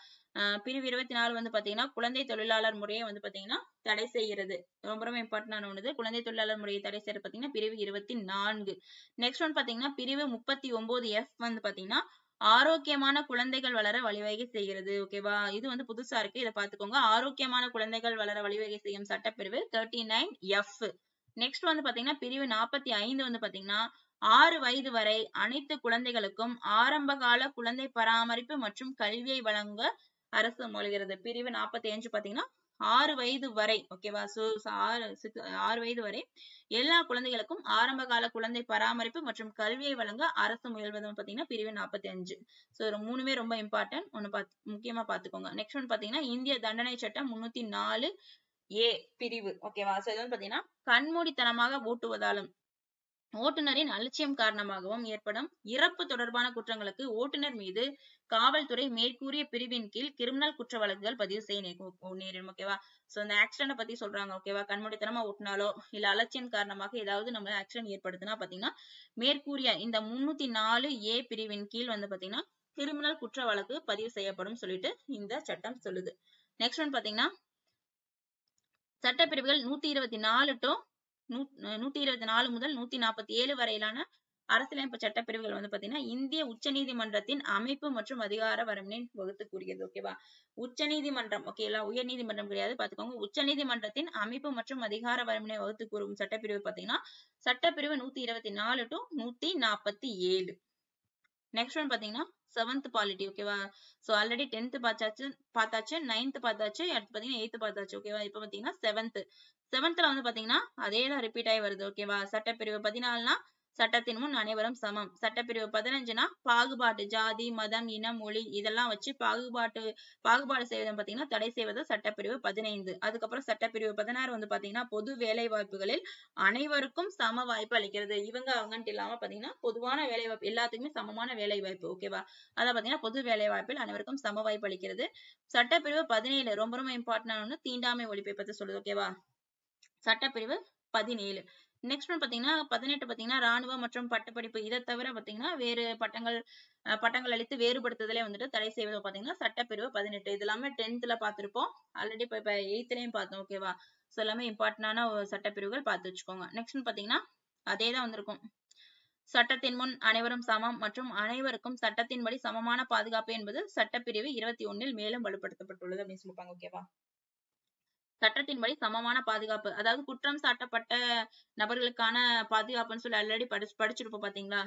பிரிவு 24 வந்து பாத்தீங்கன்னா குழந்தை தொழிலாளர் முறையை வந்து பாத்தீங்கன்னா தடை செய்கிறது. ரொம்ப ரொம்ப இம்பார்ட்டன்டான ஒன்று. குழந்தை தொழிலாளர் முறையை தடை செய்யறது பாத்தீங்கன்னா பிரிவு 24. நெக்ஸ்ட் ஒன் பாத்தீங்கன்னா பிரிவு 39F வந்து பாத்தீங்கன்னா ஆரோக்கியமான குழந்தைகள் வளர வழிவகை செய்கிறது. ஓகேவா? இது வந்து புதுசா இருக்கு. இதை பாத்துக்கோங்க. ஆரோக்கியமான குழந்தைகள் வளர வழிவகை செய்யும் சட்டப்பிரிவு 39F. நெக்ஸ்ட் வந்து பாத்தீங்கன்னா பிரிவு 45 வந்து பாத்தீங்கன்னா 6 வயது வரை அனைத்து குழந்தைகளுக்கும் ஆரம்ப கால குழந்தை பராமரிப்பு மற்றும் கல்வியை வழங்க அரசு முயல்கிறது. பிரிவு 45 பாத்தீங்கன்னா 6 வயது வரை ஓகேவா. ஸோ 6 வயது வரை எல்லா குழந்தைகளுக்கும் ஆரம்ப கால குழந்தை பராமரிப்பு மற்றும் கல்வியை வழங்க அரசு முயல்வது பாத்தீங்கன்னா பிரிவு 45. ஸோ மூணுமே ரொம்ப இம்பார்ட்டன்ட், ஒன்னு முக்கியமா பாத்துக்கோங்க. நெக்ஸ்ட் ஒன் பாத்தீங்கன்னா இந்திய தண்டனை சட்டம் 304A பிரிவு ஓகேவா. ஸோ இது வந்து பாத்தீங்கன்னா கண்மூடித்தனமாக ஓட்டுவதாலும் ஓட்டுநரின் அலட்சியம் காரணமாகவும் ஏற்படும் இறப்பு தொடர்பான குற்றங்களுக்கு ஓட்டுநர் மீது காவல்துறை மேற்கூறிய பிரிவின் கீழ் கிரிமினல் குற்ற வழக்குகள் பதிவு செய்ய நேரிடும் ஓகேவா. சோ இந்த ஆக்சிடென்ட பத்தி சொல்றாங்க ஓகேவா. கண்மூடித்தனமா ஓட்டினாலோ இல்ல அலட்சியம் காரணமாக ஏதாவது நம்ம ஆக்சிடென்ட் ஏற்படுத்தினா பாத்தீங்கன்னா மேற்கூறிய இந்த 304A பிரிவின் கீழ் வந்து பாத்தீங்கன்னா கிரிமினல் குற்ற வழக்கு பதிவு செய்யப்படும் சொல்லிட்டு இந்த சட்டம் சொல்லுது. நெக்ஸ்ட் ஒன் பாத்தீங்கன்னா சட்டப்பிரிவுகள் 124 to 124 முதல் 147 வரையிலான அரசியலமைப்பு சட்டப்பிரிவுகள் வந்து பாத்தீங்கன்னா இந்திய உச்ச நீதிமன்றத்தின் அமைப்பு மற்றும் அதிகார வரம்பினை வகுத்து கூறுகிறது ஓகேவா. உச்ச நீதிமன்றம் ஓகேங்களா, உயர் நீதிமன்றம் கிடையாது பாத்துக்கோங்க. உச்ச நீதிமன்றத்தின் அமைப்பு மற்றும் அதிகார வரம்பினை வகுத்து கூறும் சட்டப்பிரிவு பாத்தீங்கன்னா சட்டப்பிரிவு 124 to 147. நெக்ஸ்ட் ஒன் பாத்தீங்கன்னா 7th பாலிட்டி ஓகேவா. சோ ஆல்ரெடி 10th பார்த்தாச்சு 9th பார்த்தாச்சு, அடுத்து பாத்தீங்கன்னா 8th பார்த்தாச்சு ஓகேவா. இப்ப பாத்தீங்கன்னா 7th வந்து பாத்தீங்கன்னா அதேதான் ரிப்பீட் ஆகி வருது ஓகேவா. சட்டப்பிரிவு 14னா சட்டத்தின் முன் அனைவரும் சமம். சட்டப்பிரிவு 15னா பாகுபாடு ஜாதி மதம் இனம் மொழி இதெல்லாம் வச்சு பாகுபாடு செய்வதை பாத்தீங்கன்னா தடை செய்வது சட்டப்பிரிவு 15. அதுக்கப்புறம் சட்டப்பிரிவு 16 வந்து பாத்தீங்கன்னா பொது வேலை வாய்ப்புகளில் அனைவருக்கும் சம வாய்ப்பு அளிக்கிறது. இவங்க அவங்கன்ட்டு இல்லாம பாத்தீங்கன்னா பொதுவான வேலை வாய்ப்பு எல்லாத்துக்குமே சமமான வேலை வாய்ப்பு ஓகேவா. அதான் பாத்தீங்கன்னா பொது வேலை வாய்ப்பில் அனைவருக்கும் சம வாய்ப்பு அளிக்கிறது. சட்டப்பிரிவு 17 ரொம்ப ரொம்ப இம்பார்ட்டன்டான ஒண்ணு, தீண்டாமை ஒழிப்பை பத்தி சொல்லுது ஓகேவா. சட்டப்பிரிவு 17. நெக்ஸ்ட் ஒன் பாத்தீங்கன்னா 18 பாத்தீங்கன்னா ராணுவ மற்றும் பட்டப்படிப்பு இதை தவிர பாத்தீங்கன்னா வேறு பட்டங்கள் அளித்து வேறுபடுத்துதலே வந்துட்டு தடை செய்வது பாத்தீங்கன்னா சட்டப்பிரிவு 18. இது எல்லாமே 10th பார்த்திருப்போம் ஆல்ரெடி. இப்ப 8th பார்த்தோம் ஓகேவா. சோ எல்லாமே இம்பார்ட்டன்டான சட்டப்பிரிவுகள் பார்த்து வச்சுக்கோங்க. நெக்ஸ்ட் பாத்தீங்கன்னா அதேதான் வந்திருக்கும். சட்டத்தின் முன் அனைவரும் சமம் மற்றும் அனைவருக்கும் சட்டத்தின்படி சமமான பாதுகாப்பு என்பது சட்டப்பிரிவு 21 மேலும் வலுப்படுத்தப்பட்டுள்ளது அப்படின்னு சொல்லிருப்பாங்க ஓகேவா. சட்டத்தின்படி சமமான பாதுகாப்பு அதாவது குற்றம் சாட்டப்பட்ட நபர்களுக்கான பாதுகாப்புன்னு சொல்லி ஆல்ரெடி படிச்சிருப்போம் பாத்தீங்களா.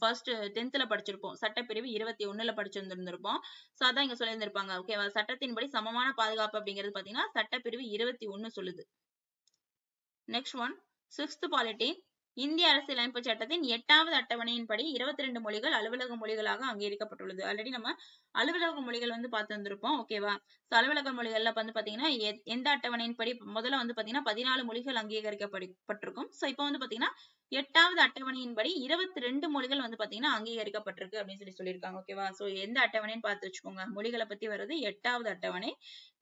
ஃபர்ஸ்ட் 10th படிச்சிருப்போம், சட்டப்பிரிவு 21 படிச்சிருந்திருப்போம். சோ அதான் இங்க சொல்லியிருந்திருப்பாங்க ஓகேவா. சட்டத்தின்படி சமமான பாதுகாப்பு அப்படிங்கிறது பாத்தீங்கன்னா சட்டப்பிரிவு 21 சொல்லுது. Next one 6th polity. இந்திய அரசியலமைப்பு சட்டத்தின் 8வது அட்டவணையின்படி 22 மொழிகள் அலுவலக மொழிகளாக அங்கீகரிக்கப்பட்டுள்ளது. ஆல்ரெடி நம்ம அலுவலக மொழிகள் வந்து பார்த்து வந்திருப்போம் ஓகேவா. அலுவலக மொழிகள்ல வந்து பாத்தீங்கன்னா எந்த அட்டவணையின்படி முதல்ல வந்து பாத்தீங்கன்னா 14 மொழிகள் அங்கீகரிக்கப்பட்டிருக்கும். சோ இப்போ வந்து பாத்தீங்கன்னா 8வது அட்டவணையின்படி 22 மொழிகள் வந்து பாத்தீங்கன்னா அங்கீகரிக்கப்பட்டிருக்கு அப்படின்னு சொல்லியிருக்காங்க ஓகேவா. சோ எந்த அட்டவணைன்னு பார்த்து வச்சுக்கோங்க. மொழிகளை பத்தி வருது 8வது அட்டவணை.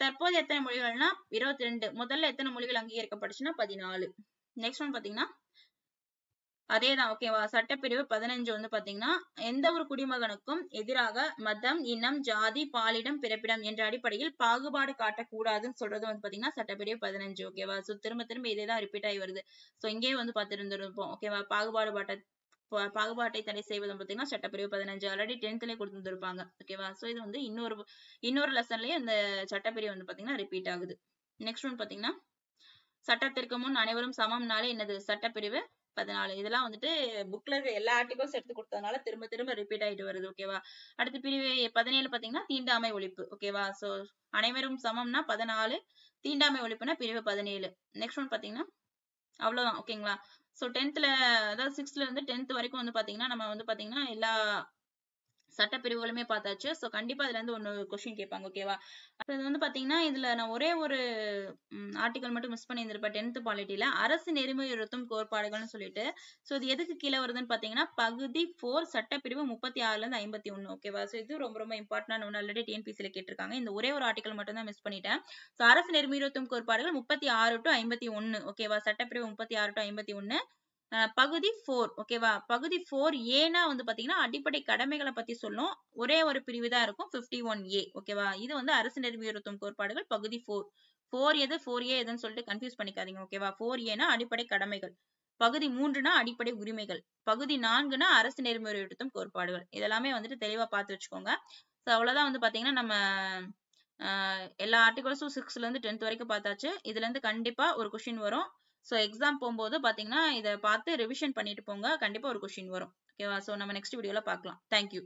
தற்போது எத்தனை மொழிகள்னா 22. முதல்ல எத்தனை மொழிகள் அங்கீகரிக்கப்பட்டுச்சுன்னா 14. நெக்ஸ்ட் ஒன் பாத்தீங்கன்னா அதேதான் ஓகேவா. சட்டப்பிரிவு 15 வந்து பாத்தீங்கன்னா எந்த ஒரு குடிமகனுக்கும் எதிராக மதம் இனம் ஜாதி பாலிடம் பிறப்பிடம் என்ற அடிப்படையில் பாகுபாடு காட்டக்கூடாதுன்னு சொல்றது வந்து பாத்தீங்கன்னா சட்டப்பிரிவு 15 ஓகேவா. சோ திரும்ப இதேதான் ரிப்பீட் ஆகி வருது. சோ இங்கேயே வந்து பார்த்திருந்திருப்போம் ஓகேவா. பாகுபாட்டை தடை செய்வது பாத்தீங்கன்னா சட்டப்பிரிவு 15 ஆல்ரெடி 10th கொடுத்திருந்திருப்பாங்க ஓகேவா. சோ இது வந்து இன்னொரு லெசன்லயே அந்த சட்டப்பிரிவு வந்து பாத்தீங்கன்னா ரிப்பீட் ஆகுது. நெக்ஸ்ட் ஒன் பாத்தீங்கன்னா சட்டத்திற்கு முன் அனைவரும் சமம்னாலே என்னது சட்டப்பிரிவு 14. இதெல்லாம் வந்துட்டு புக்ல இருக்க எல்லா ஆர்டிகல்ஸ் எடுத்து கொடுத்ததுனால திரும்ப ரிப்பீட் ஆயிட்டு வருது ஓகேவா. அடுத்து பிரிவு 17 பாத்தீங்கன்னா தீண்டாமை ஒழிப்பு ஓகேவா. சோ அனைவரும் சமம்னா 14, தீண்டாமை ஒழிப்புனா பிரிவு 17. நெக்ஸ்ட் ஒன் பாத்தீங்கன்னா அவ்வளவுதான் ஓகேங்களா. சோ 10th அதாவது 6th இருந்து 10th வரைக்கும் வந்து பாத்தீங்கன்னா நம்ம வந்து பாத்தீங்கன்னா எல்லா சட்டப்பிரிவுகளுமே பார்த்தாச்சு. சோ கண்டிப்பா இதுல இருந்து ஒன்னு கொஸ்டின் கேட்பாங்க ஓகேவா. அது வந்து பாத்தீங்கன்னா இதுல நான் ஒரே ஒரு ஆர்டிகல் மட்டும் மிஸ் பண்ணியிருந்திருப்பேன் 10th பாலிட்டில. அரசு நெறிமுறைப்படுத்தும் கோட்பாடுகள்னு சொல்லிட்டு. சோ இது எதுக்கு கீழே வருதுன்னு பாத்தீங்கன்னா பகுதி 4 சட்டப்பிரிவு 36 இருந்து 51 ஓகேவா. சோ இது ரொம்ப ரொம்ப இம்பார்ட்டன்டான ஒன்று. ஆல்ரெடி டிஎன்பிசில கேட்டிருக்காங்க. இந்த ஒரே ஒரு ஆர்டிகல் மட்டும் தான் மிஸ் பண்ணிட்டேன். சோ அரசு நெறிமுறைப்படுத்தும் கோட்பாடுகள் 36 to 51 ஓகேவா. சட்டப்பிரிவு 36 to 51. பகுதி 4 ஓகேவா. பகுதி 4A வந்து பாத்தீங்கன்னா அடிப்படை கடமைகளை பத்தி சொல்லும். ஒரே ஒரு பிரிவு தான் இருக்கும் 51A ஓகேவா. இது வந்து அரசு நெறிமுறைப்படுத்தும் கோட்பாடுகள் பகுதி 4 எது 4A எதுன்னு சொல்லிட்டு கன்ஃபியூஸ் பண்ணிக்காதீங்க ஓகேவா. 4A அடிப்படை கடமைகள், பகுதி 3 அடிப்படை உரிமைகள், பகுதி 4 அரசு நெறிமுறைப்படுத்தும் கோட்பாடுகள். இதெல்லாமே வந்துட்டு தெளிவா பார்த்து வச்சுக்கோங்க. சோ அவ்வளவுதான் வந்து பாத்தீங்கன்னா நம்ம எல்லா ஆர்டிகல்ஸும் 6th இருந்து 10th வரைக்கும் பார்த்தாச்சு. இதுல இருந்து கண்டிப்பா ஒரு கொஸ்டின் வரும். சோ எக்ஸாம் போகும்போது பாத்தீங்கன்னா இதை பார்த்து ரிவிஷன் பண்ணிட்டு போங்க. கண்டிப்பா ஒரு கொஸ்டின் வரும் ஓகேவா. சோ நம்ம நெக்ஸ்ட் வீடியோல பார்க்கலாம். தேங்க்யூ.